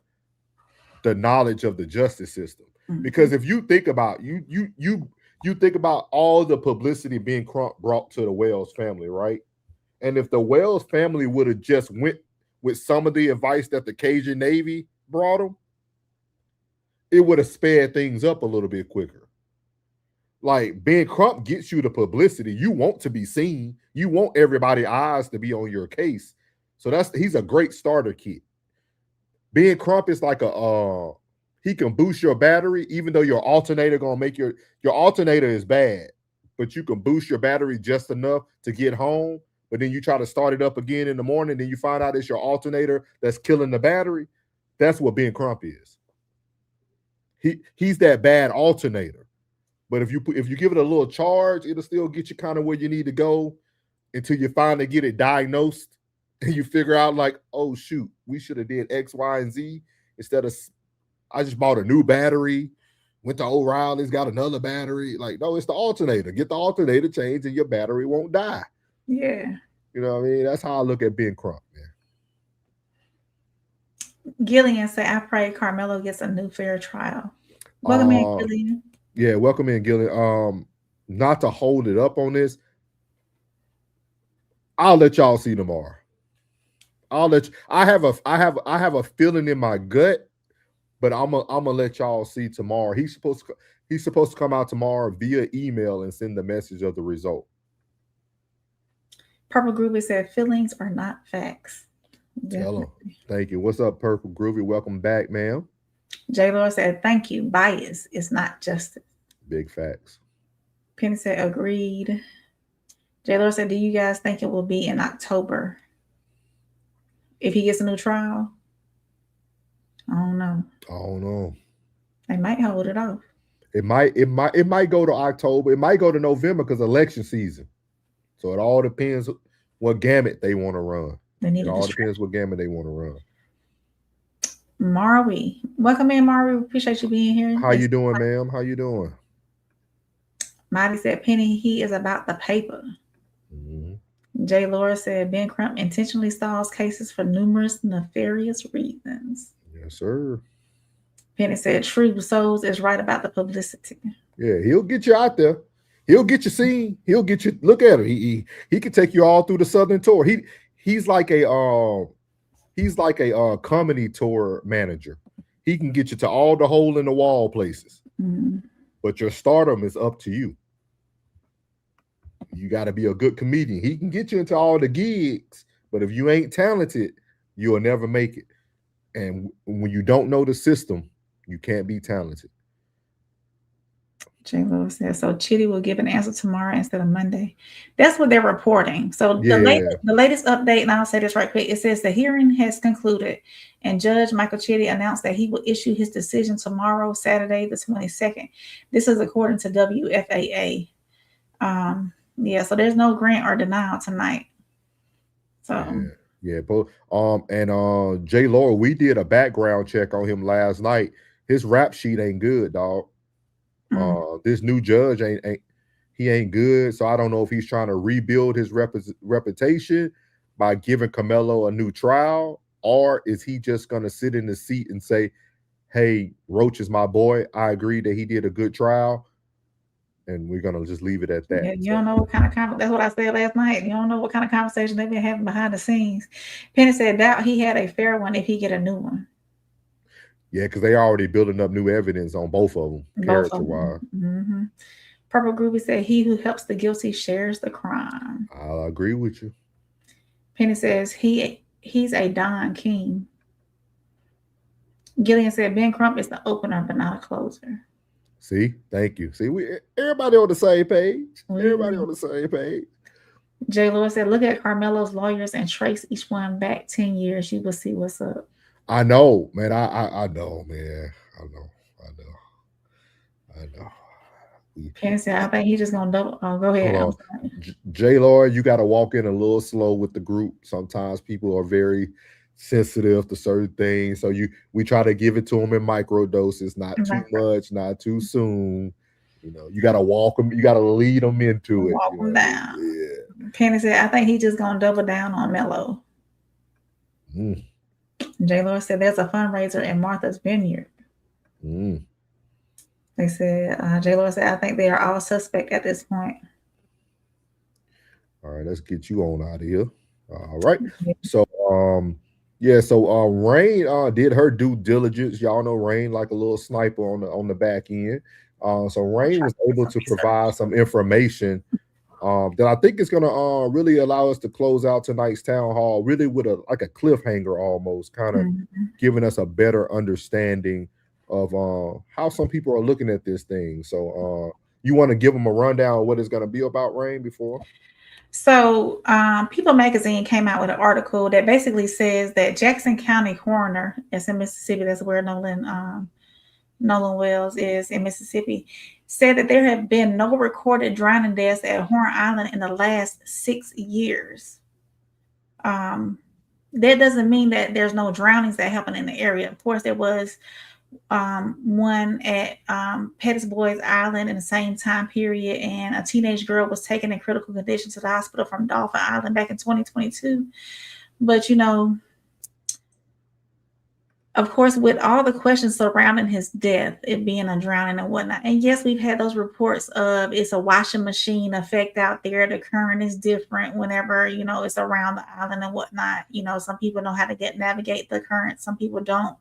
the knowledge of the justice system. Because if you think about you think about all the publicity Ben Crump brought to the Wells family, right? And if the Wells family would have just went with some of the advice that the Cajun Navy brought them, it would have sped things up a little bit quicker. Like, Ben Crump gets you the publicity. You want to be seen. You want everybody's eyes to be on your case. So he's a great starter kit. Ben Crump is like he can boost your battery, even though your alternator gonna make your alternator is bad, but you can boost your battery just enough to get home. But then you try to start it up again in the morning, then you find out it's your alternator that's killing the battery. That's what Ben Crump is. He's that bad alternator. But if you give it a little charge, it'll still get you kind of where you need to go until you finally get it diagnosed and you figure out like, oh shoot, we should have did X, Y, and Z instead of I just bought a new battery, went to O'Reilly's, got another battery. Like, no, it's the alternator. Get the alternator changed and your battery won't die. Yeah. You know what I mean? That's how I look at Ben Crump, man. Gillian said, I pray Carmelo gets a new fair trial. Welcome in, Gillian. Yeah, welcome in, Gillian. Not to hold it up on this, I'll let y'all see tomorrow. I have a feeling in my gut, but I'm gonna let y'all see tomorrow. He's supposed to come out tomorrow via email and send the message of the result. Purple Groovy said, feelings are not facts. Tell him. Thank you. What's up, Purple Groovy? Welcome back, ma'am. J. Lord said, thank you. Bias is not justice. Big facts. Penny said, agreed. J. Lord said, do you guys think it will be in October if he gets a new trial? I don't know. They might hold it off. It might go to October. It might go to November because election season. So it all depends what gamut they want to run. It all depends what gamut they want to run. Marwy. Welcome in, Marwy. Appreciate you being here. How you doing, ma'am? How you doing? Marty said, Penny, he is about the paper. Jay Laura said, Ben Crump intentionally stalls cases for numerous nefarious reasons. Yes, sir. Penny said, True Souls is right about the publicity. Yeah, he'll get you out there. He'll get you seen. He'll get you. Look at him. He can take you all through the Southern tour. He's like a comedy tour manager. He can get you to all the hole in the wall places. But your stardom is up to you. You got to be a good comedian. He can get you into all the gigs, but if you ain't talented, you'll never make it. And when you don't know the system, you can't be talented. Jay Lewis says, so Chitty will give an answer tomorrow instead of Monday. That's what they're reporting. So the latest update, and I'll say this right quick, it says the hearing has concluded, and Judge Michael Chitty announced that he will issue his decision tomorrow, Saturday, the 22nd. This is according to WFAA. So there's no grant or denial tonight. So but Jay Laura, we did a background check on him last night. His rap sheet ain't good, dog. This new judge ain't good. So I don't know if he's trying to rebuild his reputation by giving Carmelo a new trial, or is he just going to sit in the seat and say, hey, Roach is my boy. I agree that he did a good trial, and we're going to just leave it at that. Yeah, you don't know what kind of that's what I said last night. You don't know what kind of conversation they've been having behind the scenes. Penny said doubt he had a fair one if he get a new one. Yeah, because they already building up new evidence on both of them, character-wise. Mm-hmm. Purple Groovy said, he who helps the guilty shares the crime. I'll agree with you. Penny says, he's a Don King. Gillian said, Ben Crump is the opener, but not a closer. See? Thank you. See, everybody on the same page. Everybody on the same page. Jay Lewis said, look at Carmelo's lawyers and trace each one back 10 years. You will see what's up. I know, man. I know, man. I know. Penny said, I think he's just gonna double. Oh, go ahead. Jay Lord, you got to walk in a little slow with the group. Sometimes people are very sensitive to certain things, so we try to give it to them in micro doses, not too much, not too soon. You know, you got to walk them. You got to lead them into it. Walk them down. Yeah. Penny said, I think he's just gonna double down on Melo. Jay Lord said, there's a fundraiser in Martha's Vineyard. They said, Jay Lord said, I think they are all suspect at this point. All right, let's get you on out of here. All right. So, Rain did her due diligence. Y'all know Rain like a little sniper on the back end. So Rain was able to provide some information that I think is going to really allow us to close out tonight's town hall, really with a cliffhanger almost, kind of giving us a better understanding of how some people are looking at this thing. So you want to give them a rundown of what it's going to be about, Rain, before? So People Magazine came out with an article that basically says that Jackson County coroner, that's in Mississippi, that's where Nolan Wells is in Mississippi, said that there have been no recorded drowning deaths at Horn Island in the last 6 years. That doesn't mean that there's no drownings that happen in the area. Of course, there was one at Pettis Boys Island in the same time period, and a teenage girl was taken in critical condition to the hospital from Dolphin Island back in 2022. But, you know, of course, with all the questions surrounding his death, it being a drowning and whatnot, and yes, we've had those reports of it's a washing machine effect out there. The current is different whenever, you know, it's around the island and whatnot. You know, some people know how to navigate the current, some people don't,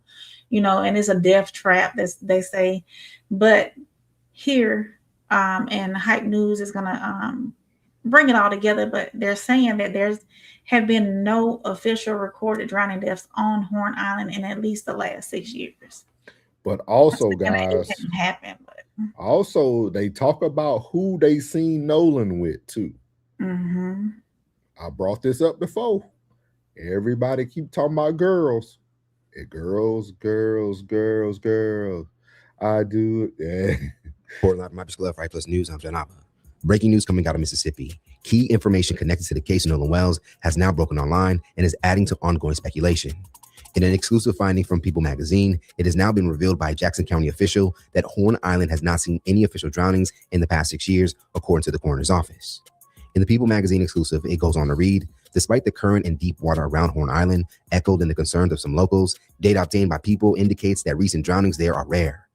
you know, and it's a death trap, they say. But here, and Hype News is gonna bring it all together, but they're saying that have been no official recorded drowning deaths on Horn Island in at least the last 6 years. But also, guys, it didn't happen. But also they talk about who they seen Nolan with too. I brought this up before. Everybody keep talking about girls. Girls. I do it. Portland, my Glove, Right Plus News. I'm Janaba. Breaking news coming out of Mississippi. Key information connected to the case of Nolan Wells has now broken online and is adding to ongoing speculation. In an exclusive finding from People Magazine, it has now been revealed by a Jackson County official that Horn Island has not seen any official drownings in the past 6 years, according to the coroner's office. In the People Magazine exclusive, it goes on to read, despite the current and deep water around Horn Island, echoed in the concerns of some locals, data obtained by People indicates that recent drownings there are rare.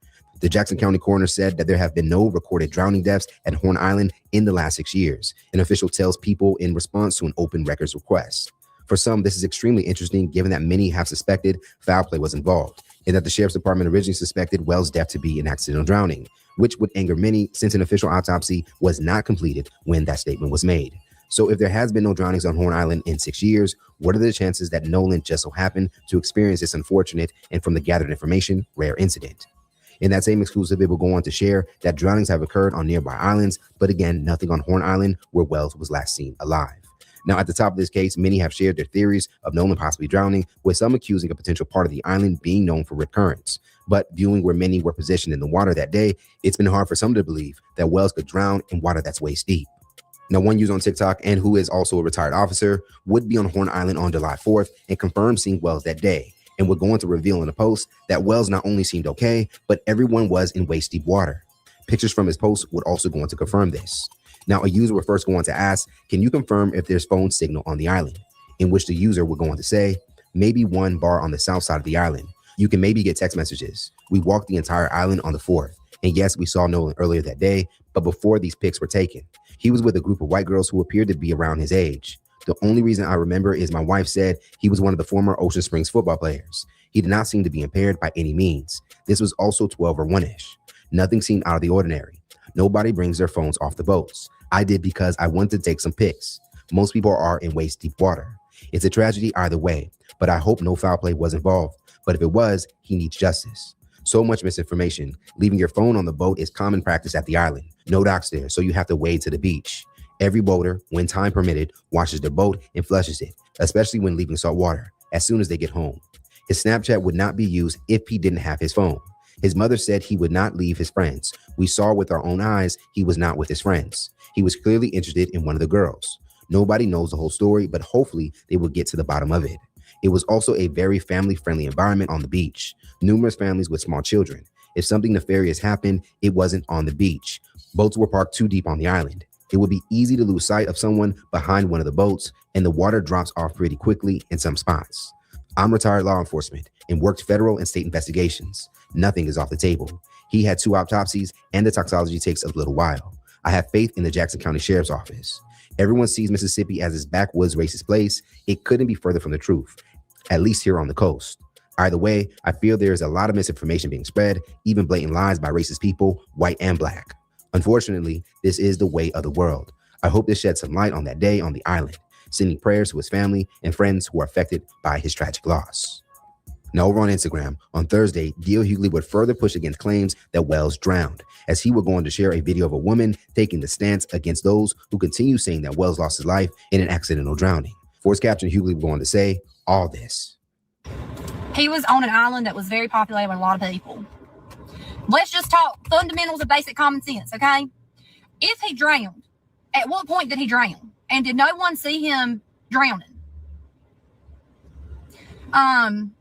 The Jackson County coroner said that there have been no recorded drowning deaths at Horn Island in the last 6 years. An official tells People in response to an open records request. For some, this is extremely interesting given that many have suspected foul play was involved, and that the sheriff's department originally suspected Wells' death to be an accidental drowning, which would anger many since an official autopsy was not completed when that statement was made. So if there has been no drownings on Horn Island in 6 years, what are the chances that Nolan just so happened to experience this unfortunate and, from the gathered information, rare incident? In that same exclusive, it will go on to share that drownings have occurred on nearby islands, but again, nothing on Horn Island, where Wells was last seen alive. Now, at the top of this case, many have shared their theories of Nolan possibly drowning, with some accusing a potential part of the island being known for rip currents. But viewing where many were positioned in the water that day, it's been hard for some to believe that Wells could drown in water that's waist deep. Now, one user on TikTok, and who is also a retired officer, would be on Horn Island on July 4th and confirmed seeing Wells that day, and would go on to reveal in a post that Wells not only seemed okay, but everyone was in waist deep water. Pictures from his post would also go on to confirm this. Now, a user would first go on to ask, can you confirm if there's phone signal on the island? In which the user would go on to say, maybe one bar on the south side of the island. You can maybe get text messages. We walked the entire island on the 4th. And yes, we saw Nolan earlier that day, but before these pics were taken. He was with a group of white girls who appeared to be around his age. The only reason I remember is my wife said he was one of the former Ocean Springs football players. He did not seem to be impaired by any means. This was also 12 or 1-ish. Nothing seemed out of the ordinary. Nobody brings their phones off the boats. I did because I wanted to take some pics. Most people are in waist deep water. It's a tragedy either way, but I hope no foul play was involved. But if it was, he needs justice. So much misinformation. Leaving your phone on the boat is common practice at the island. No docks there, so you have to wade to the beach. Every boater, when time permitted, washes their boat and flushes it, especially when leaving salt water, as soon as they get home. His Snapchat would not be used if he didn't have his phone. His mother said he would not leave his friends. We saw with our own eyes he was not with his friends. He was clearly interested in one of the girls. Nobody knows the whole story, but hopefully they will get to the bottom of it. It was also a very family-friendly environment on the beach. Numerous families with small children. If something nefarious happened, it wasn't on the beach. Boats were parked too deep on the island. It would be easy to lose sight of someone behind one of the boats, and the water drops off pretty quickly in some spots. I'm retired law enforcement and worked federal and state investigations. Nothing is off the table. He had 2 autopsies, and the toxicology takes a little while. I have faith in the Jackson County Sheriff's Office. Everyone sees Mississippi as this backwoods racist place. It couldn't be further from the truth, at least here on the coast. Either way, I feel there is a lot of misinformation being spread, even blatant lies by racist people, white and black. Unfortunately, this is the way of the world. I hope this sheds some light on that day on the island, sending prayers to his family and friends who are affected by his tragic loss. Now, over on Instagram, on Thursday, D.L. Hughley would further push against claims that Wells drowned, as he would go on to share a video of a woman taking the stance against those who continue saying that Wells lost his life in an accidental drowning. For his caption, Hughley would go on to say, all this. He was on an island that was very populated with a lot of people. Let's just talk fundamentals of basic common sense, okay? If he drowned, at what point did he drown? And did no one see him drowning? And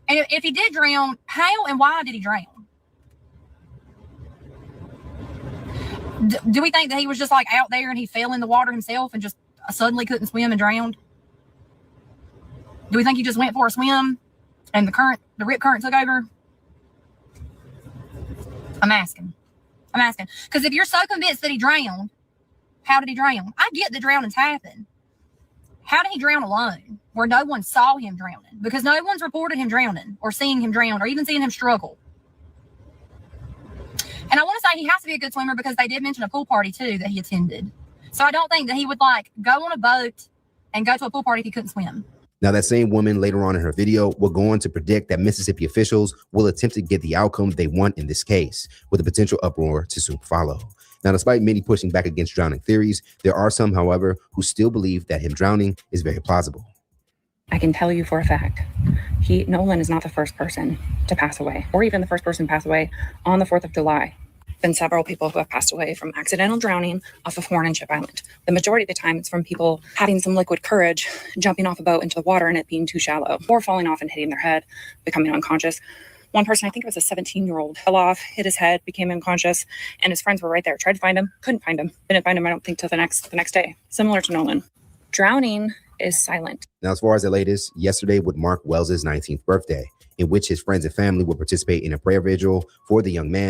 if he did drown, how and why did he drown? Do we think that he was just like out there and he fell in the water himself and just suddenly couldn't swim and drowned? Do we think he just went for a swim and the rip current took over? I'm asking. Because if you're so convinced that he drowned, how did he drown? I get that drownings happen. How did he drown alone where no one saw him drowning? Because no one's reported him drowning or seeing him drown or even seeing him struggle. And I want to say he has to be a good swimmer because they did mention a pool party too that he attended. So I don't think that he would like go on a boat and go to a pool party if he couldn't swim. Now, that same woman later on in her video will go on to predict that Mississippi officials will attempt to get the outcome they want in this case, with a potential uproar to soon follow. Now, despite many pushing back against drowning theories, there are some, however, who still believe that him drowning is very plausible. I can tell you for a fact, Nolan is not the first person to pass away, or even the first person to pass away on the 4th of July. Been several people who have passed away from accidental drowning off of Horn and Ship Island. The majority of the time, it's from people having some liquid courage, jumping off a boat into the water and it being too shallow, or falling off and hitting their head, becoming unconscious. One person, I think it was a 17-year-old, fell off, hit his head, became unconscious, and his friends were right there. Tried to find him, couldn't find him. Didn't find him, I don't think, till the next day. Similar to Nolan. Drowning is silent. Now, as far as the latest, yesterday would mark Wells's 19th birthday, in which his friends and family would participate in a prayer vigil for the young man.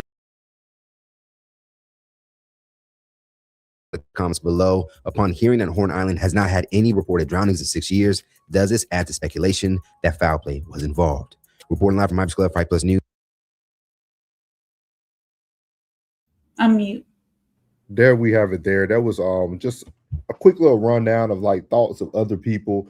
The comments below, upon hearing that Horn Island has not had any reported drownings in 6 years, does this add to speculation that foul play was involved? Reporting live from Miami Club 5 Plus News. Unmute. There we have it. That was just a quick little rundown of like thoughts of other people,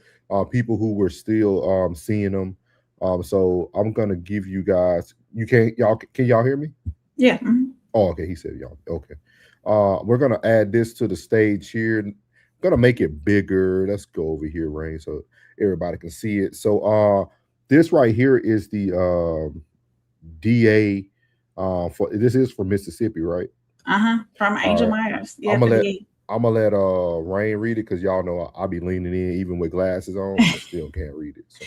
people who were still seeing them. So I'm gonna give you guys. Can y'all hear me? Yeah. Mhm. Oh, okay. He said y'all. Okay. We're gonna add this to the stage here. Gonna make it bigger. Let's go over here, Rain, so everybody can see it. So this right here is the DA for this is for Mississippi, right? From Angel Myers. Yeah, I'm gonna let Rain read it because y'all know I'll be leaning in even with glasses on. I still can't read it. So.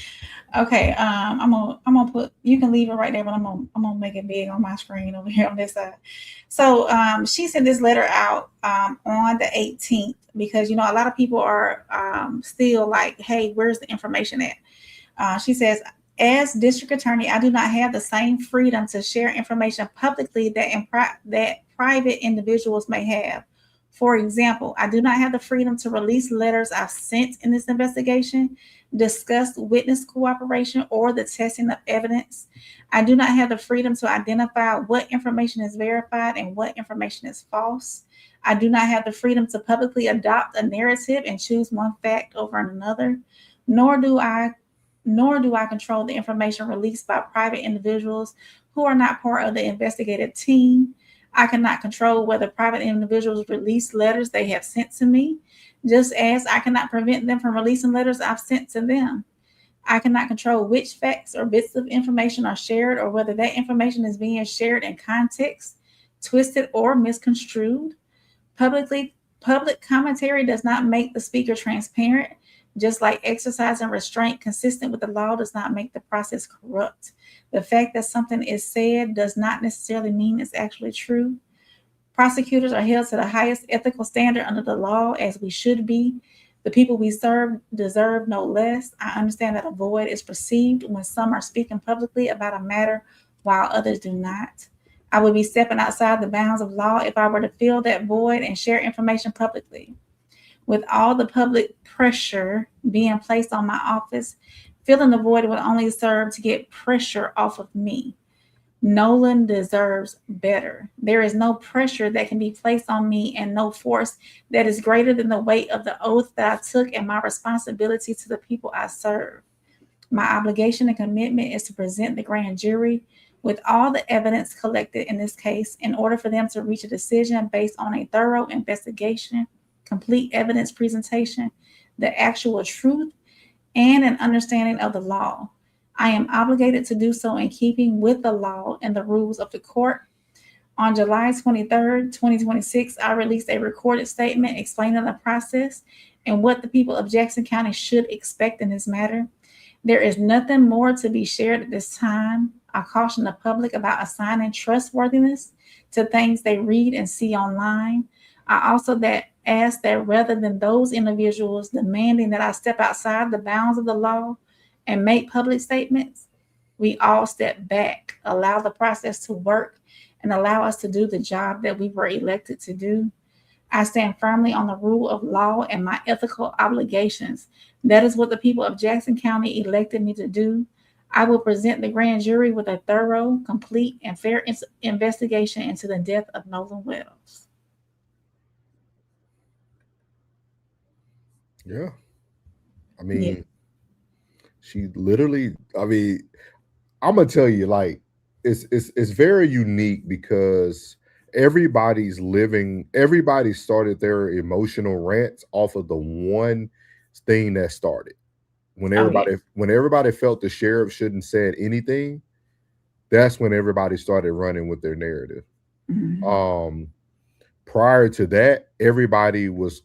Okay, I'm gonna put. You can leave it right there, but I'm gonna make it big on my screen over here on this side. So she sent this letter out on the 18th because a lot of people are still like, hey, where's the information at? She says, as district attorney, I do not have the same freedom to share information publicly that private individuals may have. For example, I do not have the freedom to release letters I've sent in this investigation, discuss witness cooperation, or the testing of evidence. I do not have the freedom to identify what information is verified and what information is false. I do not have the freedom to publicly adopt a narrative and choose one fact over another, nor do I control the information released by private individuals who are not part of the investigative team. I cannot control whether private individuals release letters they have sent to me, just as I cannot prevent them from releasing letters I've sent to them. I cannot control which facts or bits of information are shared or whether that information is being shared in context, twisted, or misconstrued. Public commentary does not make the speaker transparent, just like exercising restraint consistent with the law does not make the process corrupt. The fact that something is said does not necessarily mean it's actually true. Prosecutors are held to the highest ethical standard under the law, as we should be. The people we serve deserve no less. I understand that a void is perceived when some are speaking publicly about a matter while others do not. I would be stepping outside the bounds of law if I were to fill that void and share information publicly. With all the public pressure being placed on my office, filling the void would only serve to get pressure off of me. Nolan deserves better. There is no pressure that can be placed on me and no force that is greater than the weight of the oath that I took and my responsibility to the people I serve. My obligation and commitment is to present the grand jury with all the evidence collected in this case in order for them to reach a decision based on a thorough investigation, complete evidence presentation, the actual truth, and an understanding of the law. I am obligated to do so in keeping with the law and the rules of the court. On July 23rd, 2026, I released a recorded statement explaining the process and what the people of Jackson County should expect in this matter. There is nothing more to be shared at this time. I caution the public about assigning trustworthiness to things they read and see online. I also ask that rather than those individuals demanding that I step outside the bounds of the law and make public statements, we all step back, allow the process to work, and allow us to do the job that we were elected to do. I stand firmly on the rule of law and my ethical obligations. That is what the people of Jackson County elected me to do. I will present the grand jury with a thorough, complete, and fair investigation into the death of Nolan Wells. Yeah. I mean, she literally, I mean, I'm gonna tell you, like, it's very unique because everybody started their emotional rants off of the one thing that started. When everybody felt the sheriff shouldn't said anything, that's when everybody started running with their narrative. Mm-hmm. Prior to that, everybody was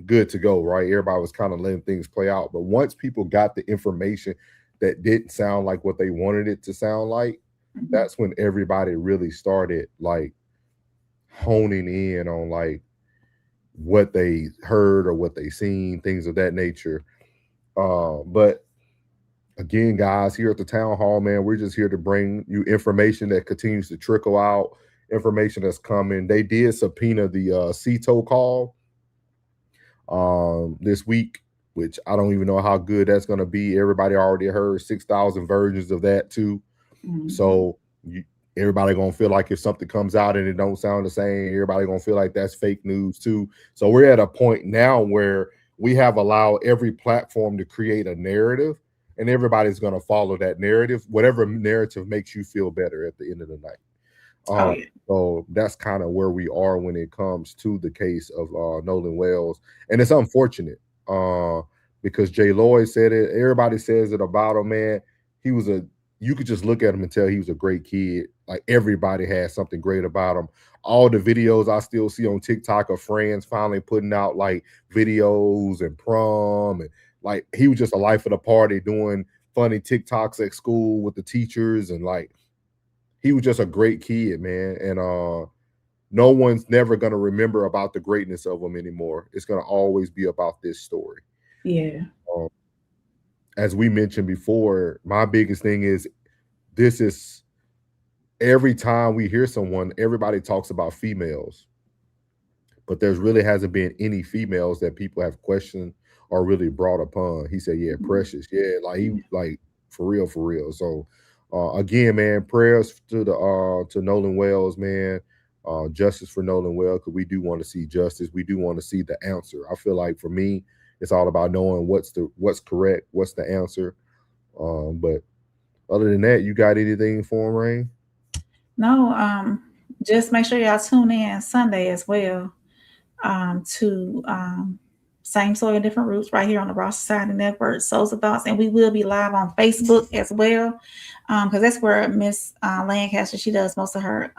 good to go, right? Everybody was kind of letting things play out. But once people got the information that didn't sound like what they wanted it to sound like, mm-hmm. that's when everybody really started like honing in on like what they heard or what they seen, things of that nature. But again, guys, here at the town hall, man, we're just here to bring you information that continues to trickle out, information that's coming. They did subpoena the CETO call this week, which I don't even know how good that's going to be. Everybody already heard 6,000 versions of that too. Mm-hmm. So everybody going to feel like if something comes out and it don't sound the same, everybody going to feel like that's fake news too. So we're at a point now where we have allowed every platform to create a narrative and everybody's going to follow that narrative, whatever narrative makes you feel better at the end of the night. So that's kind of where we are when it comes to the case of Nolan Wells. And it's unfortunate because Jay Lloyd said it. Everybody says it about him, man. You could just look at him and tell he was a great kid. Like, everybody had something great about him. All the videos I still see on TikTok of friends finally putting out like videos and prom, and like he was just a life of the party, doing funny TikToks at school with the teachers, and like he was just a great kid, man. And no one's never gonna remember about the greatness of him anymore. It's gonna always be about this story. Yeah. As we mentioned before, my biggest thing is every time we hear someone, everybody talks about females, but there's really hasn't been any females that people have questioned or really brought upon. He said, yeah, Precious. Yeah, like for real. So again, man, prayers to Nolan Wells, man. Justice for Nolan Wells, because we do want to see justice. We do want to see the answer. I feel like for me, it's all about knowing what's correct, what's the answer. But other than that, you got anything for him, Rain? No, just make sure y'all tune in Sunday as well to Same Soil, Different Roots right here on the Raw Society Network, Souls of Thoughts. And we will be live on Facebook as well, because that's where Miss Lancaster, she does most of her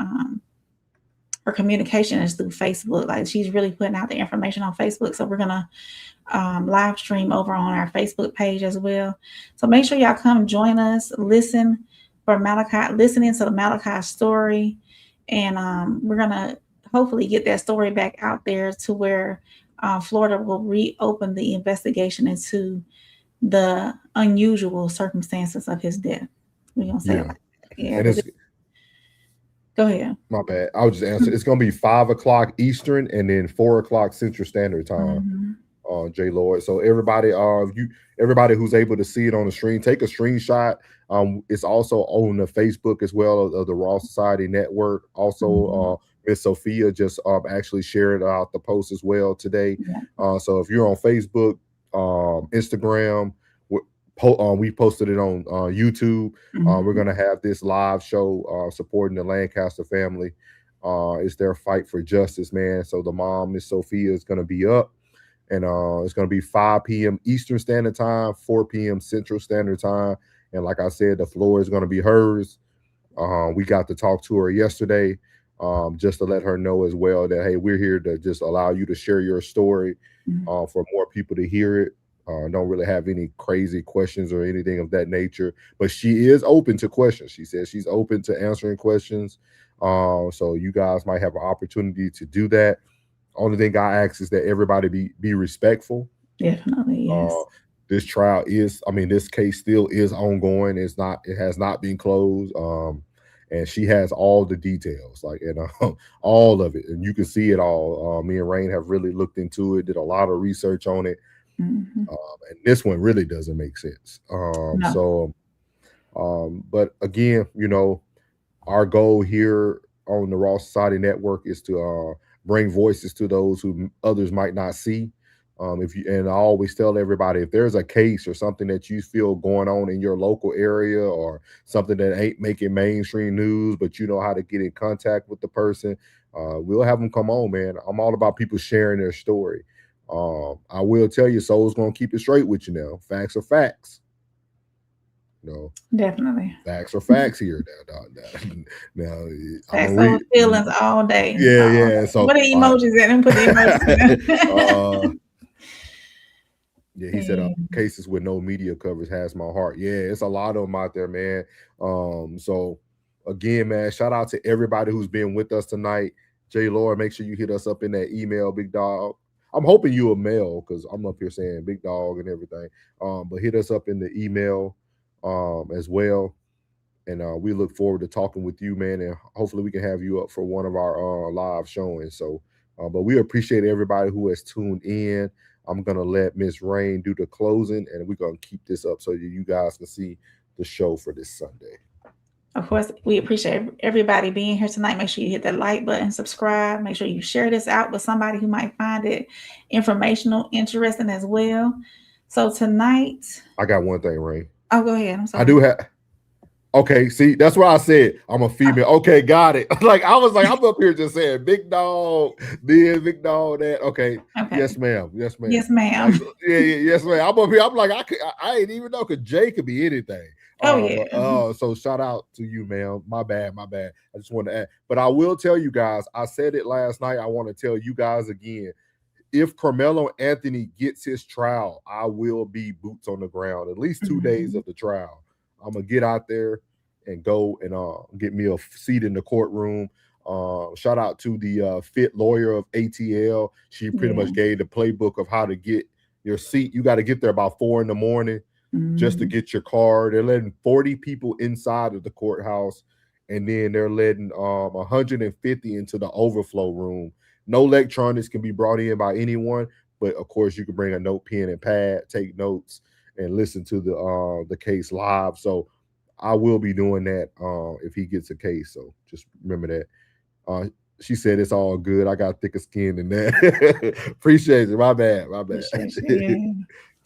communication is through Facebook. Like, she's really putting out the information on Facebook. So we're going to live stream over on our Facebook page as well. So make sure y'all come join us, listening to the Malachi story. And we're going to hopefully get that story back out there to where Florida will reopen the investigation into the unusual circumstances of his death. We're going to say like that. Yeah. Go ahead. My bad. I was just answering. It's going to be 5:00 Eastern and then 4:00 Central Standard Time. Jay Lloyd. So everybody who's able to see it on the screen, take a screenshot. It's also on the Facebook as well of the Raw Society Network. Also, Miss Sophia just actually shared out the post as well today. So if you're on Facebook, Instagram, we posted it on YouTube. We're going to have this live show supporting the Lancaster family. It's their fight for justice, man. So the mom, Miss Sophia, is going to be up. And it's going to be 5 p.m. Eastern Standard Time, 4 p.m. Central Standard Time. And like I said, the floor is going to be hers. We got to talk to her yesterday just to let her know as well that, hey, we're here to just allow you to share your story for more people to hear it. Don't really have any crazy questions or anything of that nature. But she is open to questions. She says she's open to answering questions. So you guys might have an opportunity to do that. Only thing I ask is that everybody be respectful. Definitely, yes. This case still is ongoing. It has not been closed. And she has all the details, all of it. And you can see it all. Me and Rain have really looked into it, did a lot of research on it. And this one really doesn't make sense. No. But again, our goal here on the Raw Society Network is to bring voices to those who others might not see. And I always tell everybody, if there's a case or something that you feel going on in your local area or something that ain't making mainstream news, but you know how to get in contact with the person, we'll have them come on, man. I'm all about people sharing their story. I will tell you, Soul's going to keep it straight with you now. Facts are facts. Definitely. Facts are facts here. Now facts over feelings all day. Yeah. So what are the emojis at? Them put the emojis in. He said cases with no media coverage has my heart. Yeah, it's a lot of them out there, man. So again, man, shout out to everybody who's been with us tonight. Jay Laura, make sure you hit us up in that email, Big Dog. I'm hoping you a male because I'm up here saying Big Dog and everything. But hit us up in the email as well. And we look forward to talking with you, man. And hopefully we can have you up for one of our live showings. So, but we appreciate everybody who has tuned in. I'm going to let Miss Rain do the closing, and we're going to keep this up so you guys can see the show for this Sunday. Of course, we appreciate everybody being here tonight. Make sure you hit that like button, subscribe. Make sure you share this out with somebody who might find it informational, interesting as well. So tonight, I got one thing, Rain. Oh, go ahead. I'm sorry. I do have. Okay, see, that's why I said I'm a female. Okay, got it. Like I was like, I'm up here just saying big dog, this, big dog, that. Okay. Yes, ma'am. Yes, ma'am. Yes, ma'am. Like, yes, ma'am. I'm up here. I'm like, I ain't even know because Jay could be anything. So shout out to you, ma'am. My bad. I just wanted to add. But I will tell you guys, I said it last night. I want to tell you guys again. If Carmelo Anthony gets his trial, I will be boots on the ground at least 2 days of the trial. I'm gonna get out there and go and get me a seat in the courtroom. Shout out to the fit lawyer of ATL. She pretty much gave the playbook of how to get your seat. You got to get there about 4 a.m. just to get your card. They're letting 40 people inside of the courthouse, and then they're letting 150 into the overflow room. No electronics can be brought in by anyone, but of course you can bring a note, pen, and pad, take notes, and listen to the case live. So I will be doing that if he gets a case. So just remember that. She said it's all good. I got thicker skin than that. Appreciate it. My bad.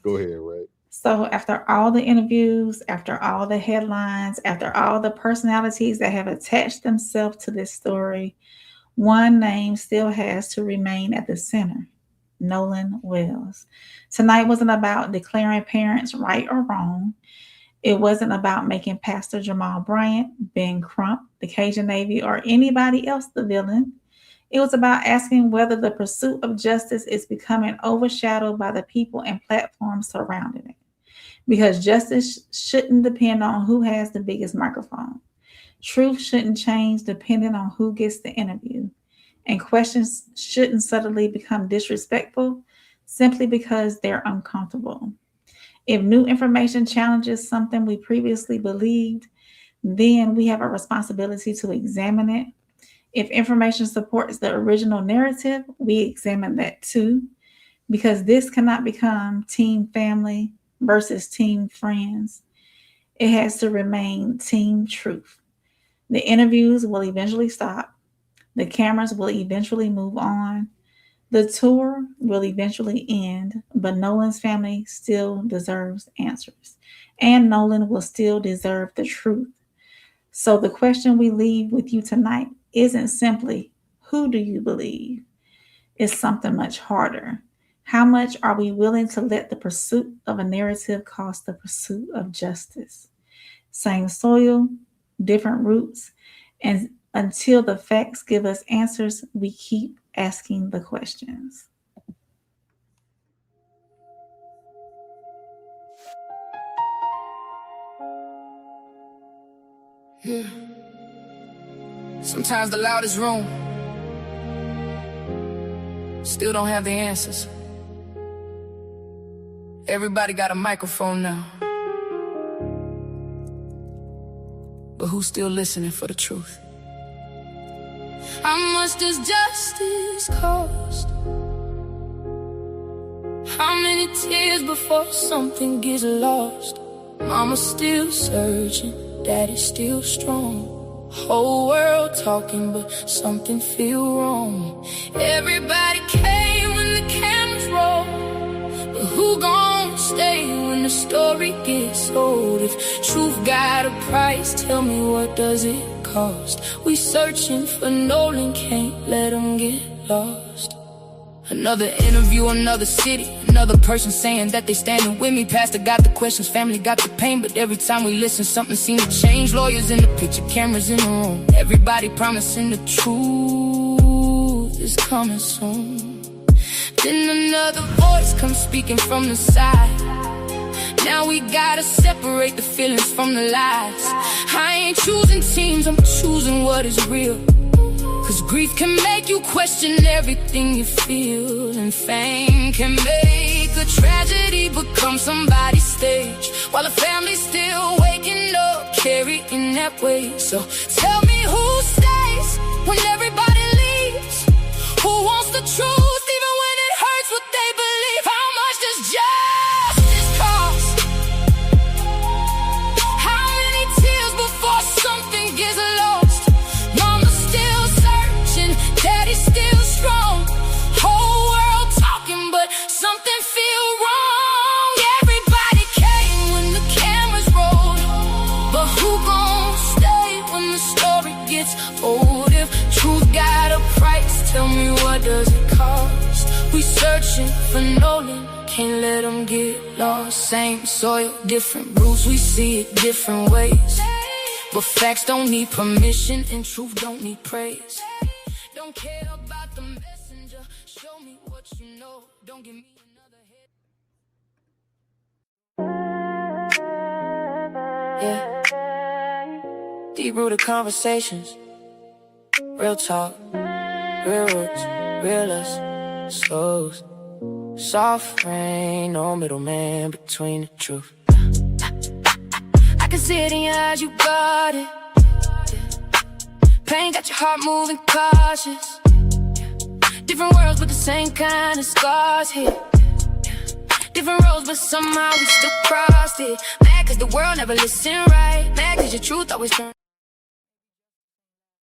Go ahead, Ray. So after all the interviews, after all the headlines, after all the personalities that have attached themselves to this story, one name still has to remain at the center: Nolan Wells. Tonight wasn't about declaring parents right or wrong. It wasn't about making Pastor Jamal Bryant, Ben Crump, the Cajun Navy, or anybody else the villain. It was about asking whether the pursuit of justice is becoming overshadowed by the people and platforms surrounding it. Because justice shouldn't depend on who has the biggest microphone. Truth shouldn't change depending on who gets the interview. And questions shouldn't suddenly become disrespectful simply because they're uncomfortable. If new information challenges something we previously believed, then we have a responsibility to examine it. If information supports the original narrative, we examine that too, because this cannot become team family versus team friends. It has to remain team truth. The interviews will eventually stop. The cameras will eventually move on. The tour will eventually end, but Nolan's family still deserves answers, and Nolan will still deserve the truth. So the question we leave with you tonight isn't simply, who do you believe? It's something much harder. How much are we willing to let the pursuit of a narrative cost the pursuit of justice? Same soil, different roots, and until the facts give us answers, we keep asking the questions. Yeah. Sometimes the loudest room still don't have the answers. Everybody got a microphone now, but who's still listening for the truth? How much does justice cost? How many tears before something gets lost? Mama's still searching, daddy's still strong. Whole world talking, but something feel wrong. Everybody came when the cameras roll, but who gon' stay when the story gets old? If truth got a price, tell me, what does it cost? We searching for Nolan, can't let him get lost. Another interview, another city, another person saying that they standing with me. Pastor got the questions, family got the pain, but every time we listen, something seems to change. Lawyers in the picture, cameras in the room, everybody promising the truth is coming soon. Then another voice comes speaking from the side. Now we gotta separate the feelings from the lies. I ain't choosing teams, I'm choosing what is real. Cause grief can make you question everything you feel, and fame can make a tragedy become somebody's stage, while a family's still waking up, carrying that weight. So tell me, who stays when everybody leaves? Who wants the truth even when it hurts what they believe? How much does justice cost? How many tears before something gets lost? Mama's still searching, daddy's still strong. Whole world talking, but something feel wrong. Everybody came when the cameras roll. does it cost? We searching for Nolan, can't let them get lost. Same soil, different rules, we see it different ways. But facts don't need permission and truth don't need praise. Don't care about the messenger, show me what you know. Don't give me another head. Yeah. Deep-rooted conversations, real talk, real roots, real us, slows. Soft rain, no middleman between the truth. I can see it in your eyes, you got it. Pain got your heart moving cautious. Different worlds but the same kind of scars here. Different roads but somehow we still crossed it. Mad cause the world never listened right. Mad cause your truth always turned